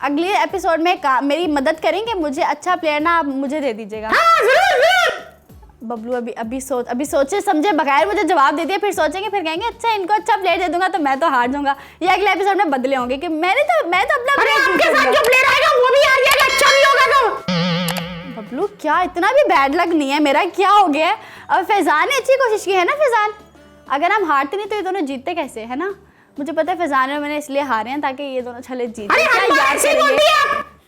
अगले एपिसोड में मेरी मदद करेंगे, मुझे अच्छा प्लेयर ना आप मुझे दे दीजिएगा। हाँ, जरूर। बबलू अभी सोचे समझे बगैर मुझे जवाब दे दिया, फिर सोचेंगे, फिर कहेंगे अच्छा इनको अच्छा प्लेयर दे दूंगा तो मैं तो हार जाऊंगा। ये अगले एपिसोड में बदले होंगे कि मैं तो अपना अरे आपके साथ जो प्लेयर आएगा वो भी हार जाएगा, अच्छा नहीं होगा तो। बबलू, क्या इतना भी बैड लक नहीं है मेरा, क्या हो गया है? अब फैजान ने अच्छी कोशिश की है ना फैजान, अगर हम हारते नहीं तो ये दोनों जीतते कैसे, है ना? मुझे पता है फैजान और मैंने इसलिए हारे हैं ताकि ये दोनों छले जीते।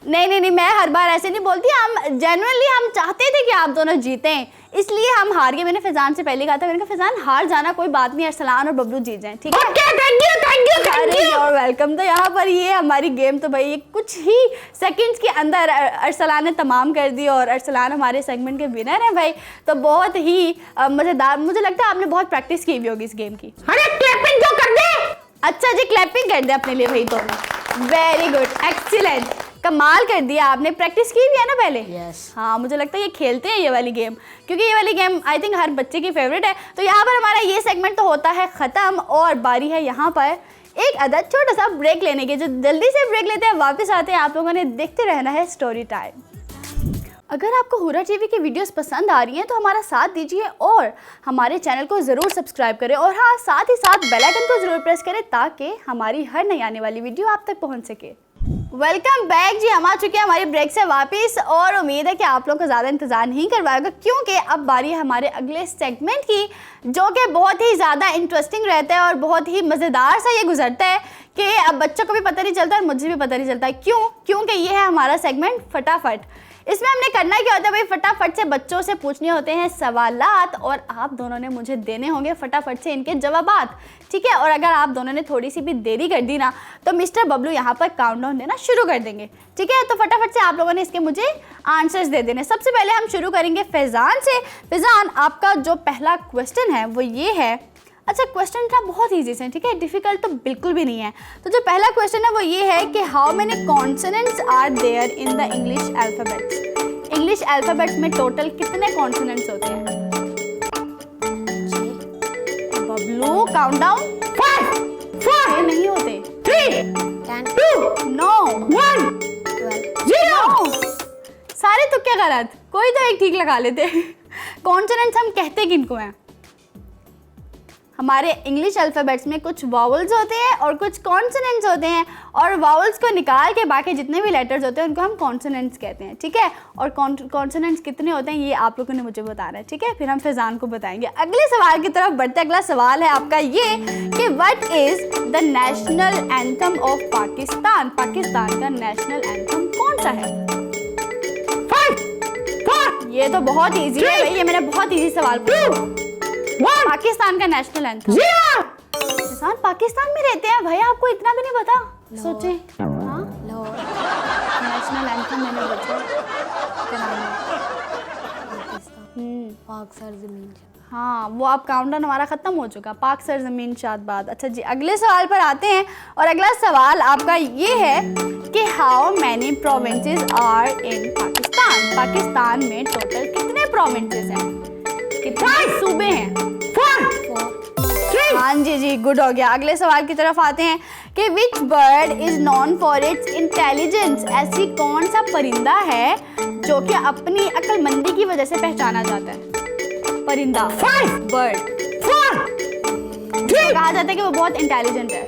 नहीं, मैं हर बार ऐसे नहीं बोलती। हम जेन्युइनली हम चाहते थे कि आप दोनों जीतें, इसलिए हम हार गए। मैंने फैजान से पहले कहा था, मैंने कहा फैजान हार जाना कोई बात नहीं, अरसलान और बबलू जीत जाएं, ठीक है? Thank you. और वेलकम। तो यहाँ पर ये हमारी गेम तो भाई कुछ ही सेकंड्स के अंदर अरसलान ने तमाम कर दी, और अरसलान हमारे सेगमेंट के विनर हैं भाई। तो बहुत ही मज़ेदार, मुझे लगता है आपने बहुत प्रैक्टिस की भी होगी इस गेम की। अरे क्लैपिंग तो कर दे। अच्छा जी, क्लैपिंग कर दे अपने लिए भाई। तो वेरी गुड, एक्सीलेंट, कमाल कर दिया आपने। प्रैक्टिस की भी है ना पहले? यस। हाँ, मुझे लगता है ये खेलते हैं ये वाली गेम, क्योंकि ये वाली गेम आई थिंक हर बच्चे की फेवरेट है। तो यहाँ पर हमारा ये सेगमेंट तो होता है ख़त्म, और बारी है यहाँ पर एक अदद छोटा सा ब्रेक लेने के। जो जल्दी से ब्रेक लेते हैं, वापस आते हैं। आप लोगों ने देखते रहना है स्टोरी टाइम। अगर आपको हुरा टीवी की वीडियोस पसंद आ रही हैं तो हमारा साथ दीजिए और हमारे चैनल को ज़रूर सब्सक्राइब करें, और हाँ, साथ ही साथ बेल आइकन को ज़रूर प्रेस करें ताकि हमारी हर नई आने वाली वीडियो आप तक पहुंच सके। वेलकम बैक जी, हम आ चुके हैं हमारी ब्रेक से वापस, और उम्मीद है कि आप लोग को ज़्यादा इंतज़ार नहीं करवाएगा, क्योंकि अब बारी है हमारे अगले सेगमेंट की, जो कि बहुत ही ज़्यादा इंटरेस्टिंग रहता है और बहुत ही मज़ेदार सा ये गुजरता है कि अब बच्चों को भी पता नहीं चलता और मुझे भी पता नहीं चलता। क्योंकि ये है हमारा सेगमेंट फटाफट। इसमें हमने करना क्या होता है भाई, फटाफट से बच्चों से पूछने होते हैं सवालात, और आप दोनों ने मुझे देने होंगे फटाफट से इनके जवाबात, ठीक है? और अगर आप दोनों ने थोड़ी सी भी देरी कर दी ना तो मिस्टर बबलू यहाँ पर काउंटडाउन देना शुरू कर देंगे, ठीक है? तो फटाफट से आप लोगों ने इसके मुझे आंसर्स दे देने। सबसे पहले हम शुरू करेंगे फैजान से। फैजान, आपका जो पहला क्वेश्चन है वो ये है। अच्छा, क्वेश्चन था बहुत ईजी से, ठीक है? डिफिकल्ट तो बिल्कुल भी नहीं है। तो जो पहला क्वेश्चन है वो ये है कि how many consonants are there in the English alphabets? English alphabets में टोटल कितने कॉन्सोनेंट्स होते हैं? बबलू, काउंटडाउन। 5 4 नहीं होते। 3 10 2 नो 1 0। सारे तुक्के गलत, कोई तो एक ठीक लगा लेते। कॉन्सोनेंट्स हम कहते किनको हैं? हमारे इंग्लिश अल्फ़ाबेट्स में कुछ वावल्स होते हैं और कुछ कॉन्सोनेंट्स होते हैं, और वावल्स को निकाल के बाकी जितने भी लेटर्स होते हैं उनको हम कॉन्सोनेंट्स कहते हैं, ठीक है। और कॉन्सोनेंट्स कितने होते हैं ये आप लोगों ने मुझे बताना है, ठीक है। फिर हम फैज़ान को बताएंगे। अगले सवाल की तरफ बढ़ते, अगला सवाल है आपका ये कि what is the national anthem of Pakistan. Pakistan का नेशनल एंथम कौन सा है? ये तो बहुत इजी है भाई, ये मैंने बहुत इजी सवाल पूछा। पाकिस्तान का नेशनल एंथम। फैज़ान पाकिस्तान में रहते हैं भाई, आपको इतना भी नहीं पता? सोचे। हाँ, नेशनल एंथम मैंने पूछा क्या नाम है? पाक सर जमीन। हाँ, वो आप काउंटडाउन हमारा ख़त्म हो चुका। पाक सर ज़मीन शादबाद। अच्छा जी, अगले सवाल पर आते हैं, और अगला सवाल आपका ये है कि how many provinces are in Pakistan. Pakistan में टोटल कितने प्रोविंसेस हैं, कितने सूबे हैं? हाँ जी, गुड हो गया। अगले सवाल की तरफ आते हैं कि which bird is known for its intelligence. ऐसी कौन सा परिंदा है जो कि अपनी अक्लमंदी की वजह से पहचाना जाता है? परिंदा, बर्ड, कहा जाता है कि वो बहुत इंटेलिजेंट है।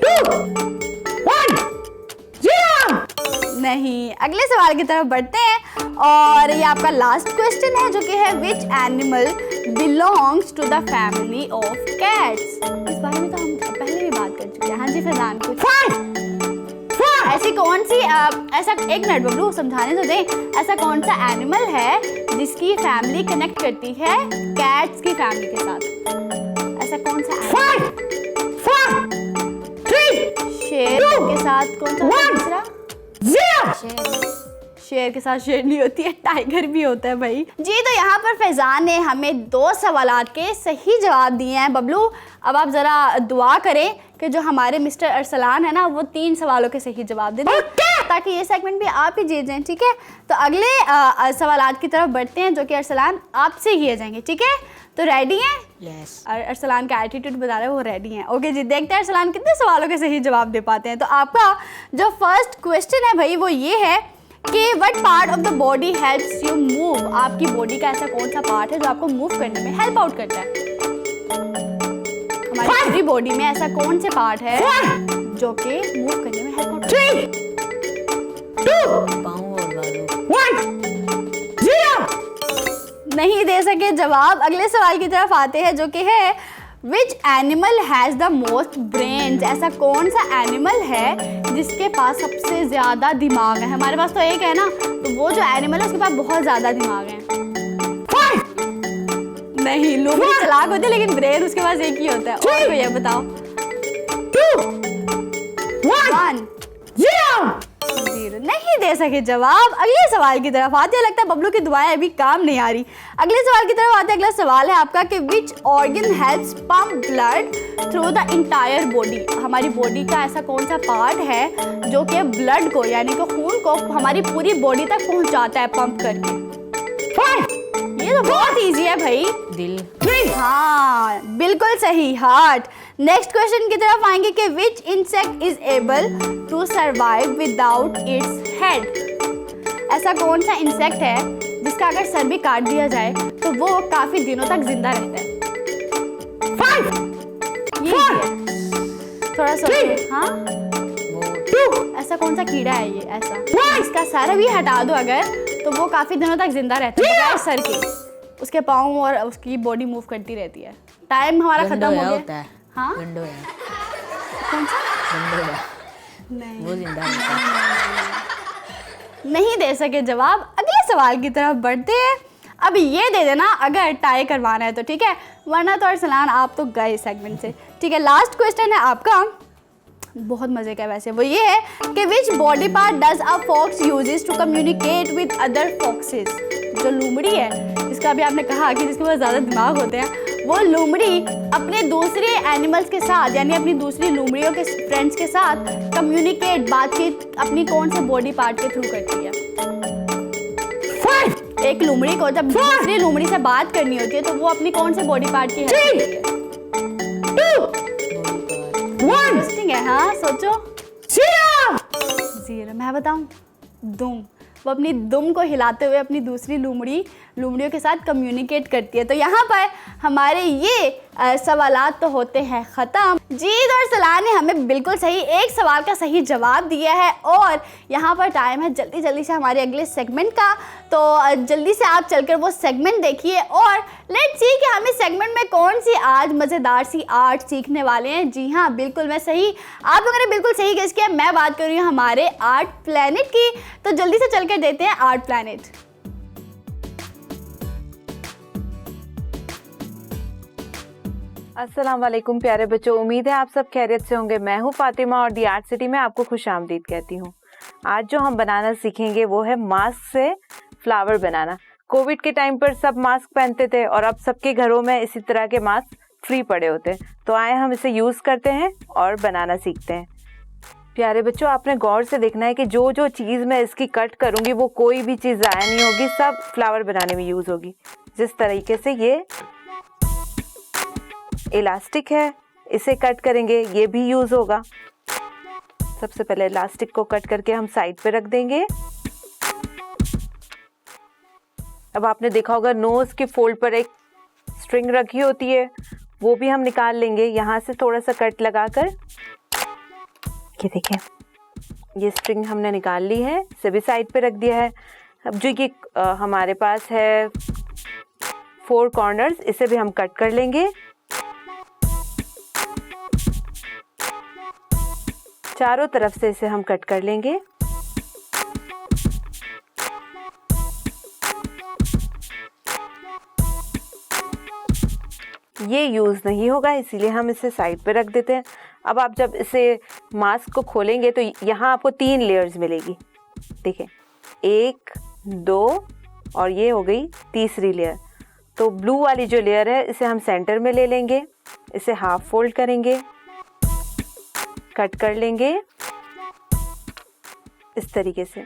नहीं। अगले सवाल की तरफ बढ़ते हैं, और ये आपका लास्ट क्वेश्चन है जो कि है which animal belongs to the family of cats. इस बारे में तो हम पहले भी बात कर चुके हैं। हाँ जी फैज़ान, कुछ ऐसी कौन सी ऐसा, एक मिनट बबलू समझाने तो दे। ऐसा कौन सा एनिमल है जिसकी फैमिली कनेक्ट करती है कैट्स की फैमिली के साथ? ऐसा कौन सा शेर के साथ कौन सा दूसरा? शेर के साथ शेर नहीं होती है, टाइगर भी होता है भाई जी। तो यहाँ पर फैज़ान ने हमें 2 सवालात के सही जवाब दिए हैं। बबलू अब आप ज़रा दुआ करें कि जो हमारे मिस्टर अरसलान है ना, वो 3 सवालों के सही जवाब दे दें, ताकि ये सेगमेंट भी आप ही जीत जाएं, ठीक है। तो अगले सवालात की तरफ बढ़ते हैं जो कि अरसलान आपसे किए जाएंगे, ठीक है। तो रेडी हैं? यस। अरसलान का एटीट्यूड बता रहे हैं, वो रेडी हैं। ओके जी, देखते हैं अरसलान कितने सवालों के सही जवाब दे पाते हैं। तो आपका जो फर्स्ट क्वेश्चन है भाई वो ये है कि what part of the body helps you move. आपकी बॉडी का ऐसा कौन सा पार्ट है जो आपको मूव करने में हेल्प आउट करता है? हमारी पूरी बॉडी में ऐसा कौन से पार्ट है जो कि मूव करने में हेल्प आउट करता है? 3, 2, पाँव और बाजू। नहीं दे सके जवाब। अगले सवाल की तरफ आते हैं जो कि है which animal has the most brains. ऐसा कौन सा एनिमल है जिसके पास सबसे ज़्यादा दिमाग है? हमारे पास तो एक है ना, तो वो जो एनिमल है उसके पास बहुत ज़्यादा दिमाग है। नहीं, लोमड़ी चालाक होते हैं लेकिन ब्रेन उसके पास एक ही होता है। और कोई है बताओ? 2, 1, 0। नहीं दे सके जवाब। अगले सवाल की तरफ आते हैं। लगता है बबलू की दुआएं अभी काम नहीं आ रही। अगले सवाल की तरफ आते हैं। अगला सवाल है आपका कि which organ helps pump blood through the entire body. हमारी बॉडी का ऐसा कौन सा पार्ट है जो कि ब्लड को यानी कि खून को हमारी पूरी बॉडी तक पहुंचाता है पंप करके? ये तो बहुत इजी है भाई। दिल। हाँ बिल्कुल सही, हार्ट। नेक्स्ट क्वेश्चन की तरफ आएंगे कि which insect is able to survive without its head. ऐसा कौन सा इंसेक्ट है जिसका अगर सर भी काट दिया जाए तो वो काफी दिनों तक जिंदा रहता है? 5, ये है। थोड़ा सोचिए। हाँ, ऐसा कौन सा कीड़ा है ये ऐसा इसका सर भी हटा दो अगर तो वो काफी दिनों तक जिंदा रहता है बगैर सर के। उसके पाँव और उसकी बॉडी मूव करती रहती है। टाइम हमारा खत्म हो गया। हाँ, गंडो है। कौन सा? गंडो है। नहीं, वो जिंदा रहता है। नहीं दे सके जवाब। अगले सवाल की तरफ बढ़ते हैं। अब ये दे देना अगर टाई करवाना है तो, ठीक है, वरना तो अरसलान आप तो गए सेगमेंट से, ठीक है। लास्ट क्वेश्चन है आपका, बहुत मजे का है वैसे, वो ये है कि which body part does a fox uses to communicate with other foxes. जो लोमड़ी है जिसका अभी आपने कहा कि जिसके पास ज़्यादा दिमाग होते हैं, वो लोमड़ी अपने दूसरे एनिमल्स के साथ यानी अपनी दूसरी लोमड़ियों के फ्रेंड्स के साथ कम्युनिकेट बातचीत अपनी कौन से बॉडी पार्ट के थ्रू करती है? एक लोमड़ी को जब दूसरी लोमड़ी से बात करनी होती है तो वो अपनी कौन से बॉडी पार्ट की हेल्प करती है? 1 इंटरेस्टिंग है। हाँ सोचो। 0। मैं बताऊं? दुम। वो अपनी दुम को हिलाते हुए अपनी दूसरी लोमड़ियों के साथ कम्युनिकेट करती है। तो यहाँ पर हमारे ये सवालात तो होते हैं ख़त्म। जीत और सलाह ने हमें बिल्कुल सही एक सवाल का सही जवाब दिया है और यहाँ पर टाइम है जल्दी जल्दी से हमारे अगले सेगमेंट का। तो जल्दी से आप चलकर वो सेगमेंट देखिए और लेट्स सी कि हम इस सेगमेंट में कौन सी आज मज़ेदार सी आर्ट सीखने वाले हैं। जी हाँ, बिल्कुल मैं सही, आप लोगों ने बिल्कुल सही गेस किया। मैं बात कर रही हूँ हमारे आर्ट प्लैनेट की। तो जल्दी से चल कर देते हैं आर्ट प्लैनेट। अस्सलाम वालेकुम प्यारे बच्चों, उम्मीद है आप सब खैरियत से होंगे। मैं हूँ फातिमा और दी आर्ट सिटी में आपको खुशामदीद कहती हूँ। आज जो हम बनाना सीखेंगे वो है मास्क से फ्लावर बनाना। कोविड के टाइम पर सब मास्क पहनते थे और अब सबके घरों में इसी तरह के मास्क फ्री पड़े होते हैं। तो आए हम इसे यूज़ करते हैं और बनाना सीखते हैं। प्यारे बच्चों, आपने गौर से देखना है कि जो जो चीज़ मैं इसकी कट करूँगी वो कोई भी चीज़ ज़ाया नहीं होगी, सब फ्लावर बनाने में यूज़ होगी। जिस तरीके से ये इलास्टिक है, इसे कट करेंगे, ये भी यूज़ होगा। सबसे पहले इलास्टिक को कट करके हम साइड पे रख देंगे। अब आपने देखा होगा नोज़ के फोल्ड पर एक स्ट्रिंग रखी होती है, वो भी हम निकाल लेंगे। यहाँ से थोड़ा सा कट लगाकर, ये देखें, ये स्ट्रिंग हमने निकाल ली है, इसे भी साइड पे रख दिया है। अब जो ये हमारे पास है 4 कॉर्नर्स, इसे भी हम कट कर लेंगे। चारों तरफ से इसे हम कट कर लेंगे। ये यूज़ नहीं होगा, इसीलिए हम इसे साइड पे रख देते हैं। अब आप जब इसे मास्क को खोलेंगे तो यहाँ आपको 3 लेयर्स मिलेगी। देखें, 1, 2 और ये हो गई तीसरी लेयर। तो ब्लू वाली जो लेयर है इसे हम सेंटर में ले लेंगे, इसे हाफ फोल्ड करेंगे, कट कर लेंगे इस तरीके से।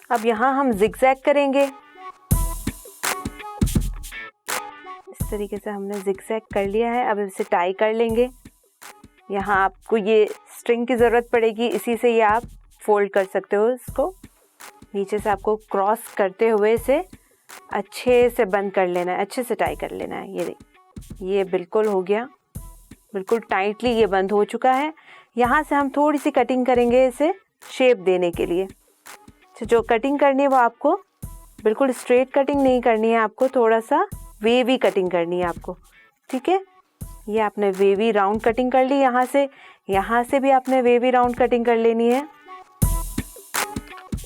अब यहाँ हम जिगजैग करेंगे। इस तरीके से हमने जिगजैग कर लिया है। अब इसे टाई कर लेंगे। यहाँ आपको ये स्ट्रिंग की ज़रूरत पड़ेगी, इसी से ये आप फोल्ड कर सकते हो। इसको नीचे से आपको क्रॉस करते हुए इसे अच्छे से बंद कर लेना है, अच्छे से टाई कर लेना है। ये बिल्कुल हो गया, बिल्कुल टाइटली ये बंद हो चुका है। यहाँ से हम थोड़ी सी कटिंग करेंगे इसे शेप देने के लिए। तो जो कटिंग करनी है वो आपको बिल्कुल स्ट्रेट कटिंग नहीं करनी है, आपको थोड़ा सा वेवी कटिंग करनी है आपको, ठीक है। ये आपने वेवी राउंड कटिंग कर ली। यहाँ से भी आपने वेवी राउंड कटिंग कर लेनी है।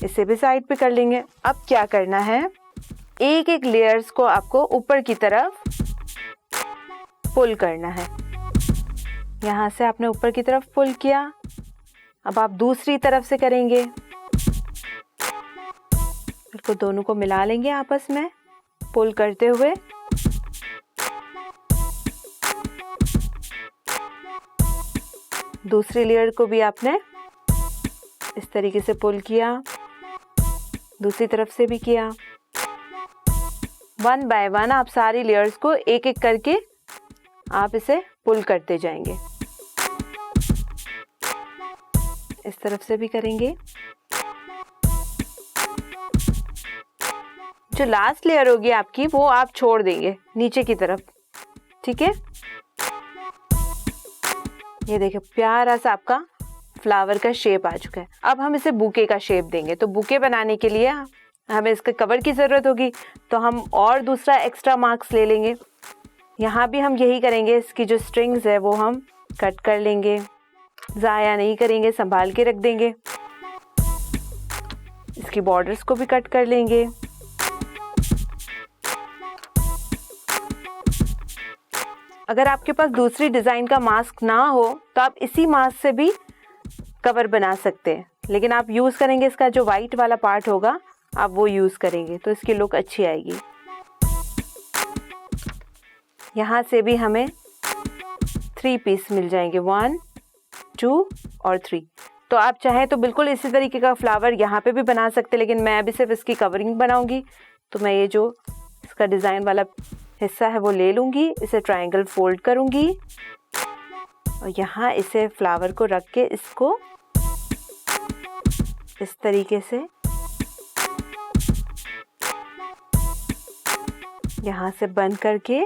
इसे भी साइड पे कर लेंगे। अब क्या करना है, एक एक लेयर्स को आपको ऊपर की तरफ पुल करना है। यहाँ से आपने ऊपर की तरफ पुल किया। अब आप दूसरी तरफ से करेंगे, इसको दोनों को मिला लेंगे आपस में पुल करते हुए। दूसरी लेयर को भी आपने इस तरीके से पुल किया, दूसरी तरफ से भी किया। 1 बाय 1 आप सारी लेयर्स को एक एक करके आप इसे पुल करते जाएंगे। इस तरफ से भी करेंगे। जो लास्ट लेयर होगी आपकी वो आप छोड़ देंगे नीचे की तरफ, ठीक है। ये देखिए प्यारा सा आपका फ्लावर का शेप आ चुका है। अब हम इसे बुके का शेप देंगे। तो बुके बनाने के लिए हमें इसके कवर की ज़रूरत होगी, तो हम और दूसरा एक्स्ट्रा मार्क्स ले लेंगे। यहाँ भी हम यही करेंगे, इसकी जो स्ट्रिंग्स है वो हम कट कर लेंगे, ज़ाया नहीं करेंगे, संभाल के रख देंगे। इसकी बॉर्डर्स को भी कट कर लेंगे। अगर आपके पास दूसरी डिज़ाइन का मास्क ना हो तो आप इसी मास्क से भी कवर बना सकते हैं, लेकिन आप यूज़ करेंगे इसका जो वाइट वाला पार्ट होगा, आप वो यूज़ करेंगे तो इसकी लुक अच्छी आएगी। यहाँ से भी हमें 3 पीस मिल जाएंगे, 1, 2 और 3। तो आप चाहें तो बिल्कुल इसी तरीके का फ्लावर यहाँ पे भी बना सकते, लेकिन मैं अभी सिर्फ इसकी कवरिंग बनाऊंगी। तो मैं ये जो इसका डिज़ाइन वाला हिस्सा है वो ले लूँगी, इसे ट्रायंगल फोल्ड करूँगी और यहाँ इसे फ्लावर को रख के इसको इस तरीके से यहाँ से बंद करके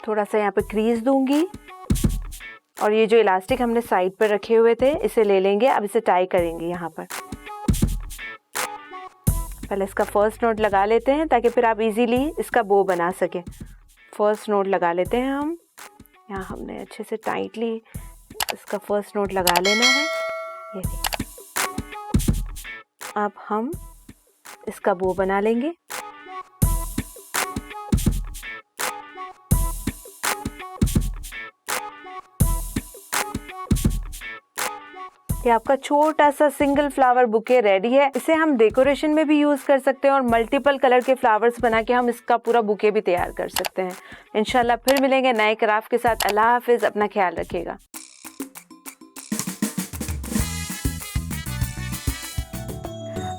थोड़ा सा यहाँ पे क्रीज दूंगी और ये जो इलास्टिक हमने साइड पर रखे हुए थे इसे ले लेंगे। अब इसे टाई करेंगे। यहाँ पर पहले इसका फर्स्ट नोट लगा लेते हैं ताकि फिर आप इजीली इसका बो बना सकें। फर्स्ट नोट लगा लेते हैं हम। यहाँ हमने अच्छे से टाइटली इसका फर्स्ट नोट लगा लेना है। ये अब हम इसका बो बना लेंगे। ये आपका छोटा सा सिंगल फ्लावर बुके रेडी है। इसे हम डेकोरेशन में भी यूज़ कर सकते हैं और मल्टीपल कलर के फ्लावर्स बना के हम इसका पूरा बुके भी तैयार कर सकते हैं। इंशाल्लाह फिर मिलेंगे नए क्राफ्ट के साथ। अल्लाह हाफिज़, अपना ख्याल रखिएगा।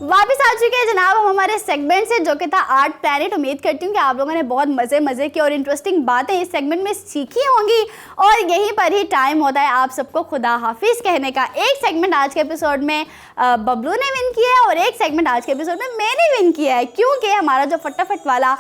वापस आ चुके हैं जनाब हम हमारे सेगमेंट से, जो कि था आर्ट प्लैनेट। उम्मीद करती हूँ कि आप लोगों ने बहुत मज़े की और इंटरेस्टिंग बातें इस सेगमेंट में सीखी होंगी और यहीं पर ही टाइम होता है आप सबको खुदा हाफिज़ कहने का। एक सेगमेंट आज के एपिसोड में बबलू ने विन किया है और एक सेगमेंट आज के एपिसोड में मैंने विन किया है, क्योंकि हमारा जो फटाफट वाला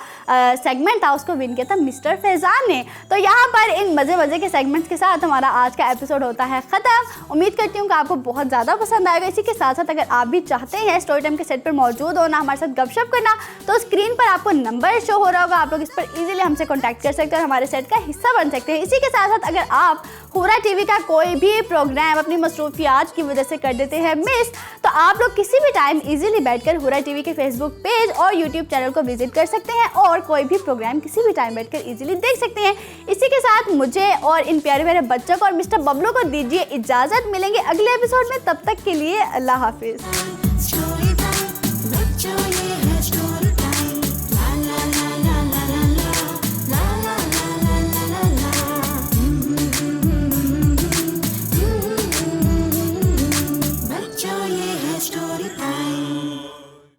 सेगमेंट था उसको विन किया था मिस्टर फैज़ान ने। तो यहाँ पर इन मज़े के सेगमेंट्स के साथ हमारा आज का एपिसोड होता है ख़त्म। उम्मीद करती हूँ कि आपको बहुत ज़्यादा पसंद आएगा। इसी के साथ साथ अगर आप भी चाहते हैं स्टोरी टाइम के सेट पर मौजूद होना, हमारे साथ गपशप करना, तो स्क्रीन पर आपको नंबर शो हो रहा होगा। आप लोग इस पर इजीली हमसे कांटेक्ट कर सकते हैं और हमारे सेट का हिस्सा बन सकते हैं। इसी के साथ साथ अगर आप हुरा टीवी का कोई भी प्रोग्राम अपनी मसरूफियात की वजह से कर देते हैं मिस, तो आप लोग किसी भी टाइम इजीली बैठकर हुरा टीवी के फेसबुक पेज और यूट्यूब चैनल को विजिट कर सकते हैं और कोई भी प्रोग्राम किसी भी टाइम बैठकर इजीली देख सकते हैं। इसी के साथ मुझे और इन प्यारे प्यारे बच्चों को और मिस्टर बबलू को दीजिए इजाज़त। मिलेंगे अगले एपिसोड में, तब तक के लिए अल्लाह हाफिज़।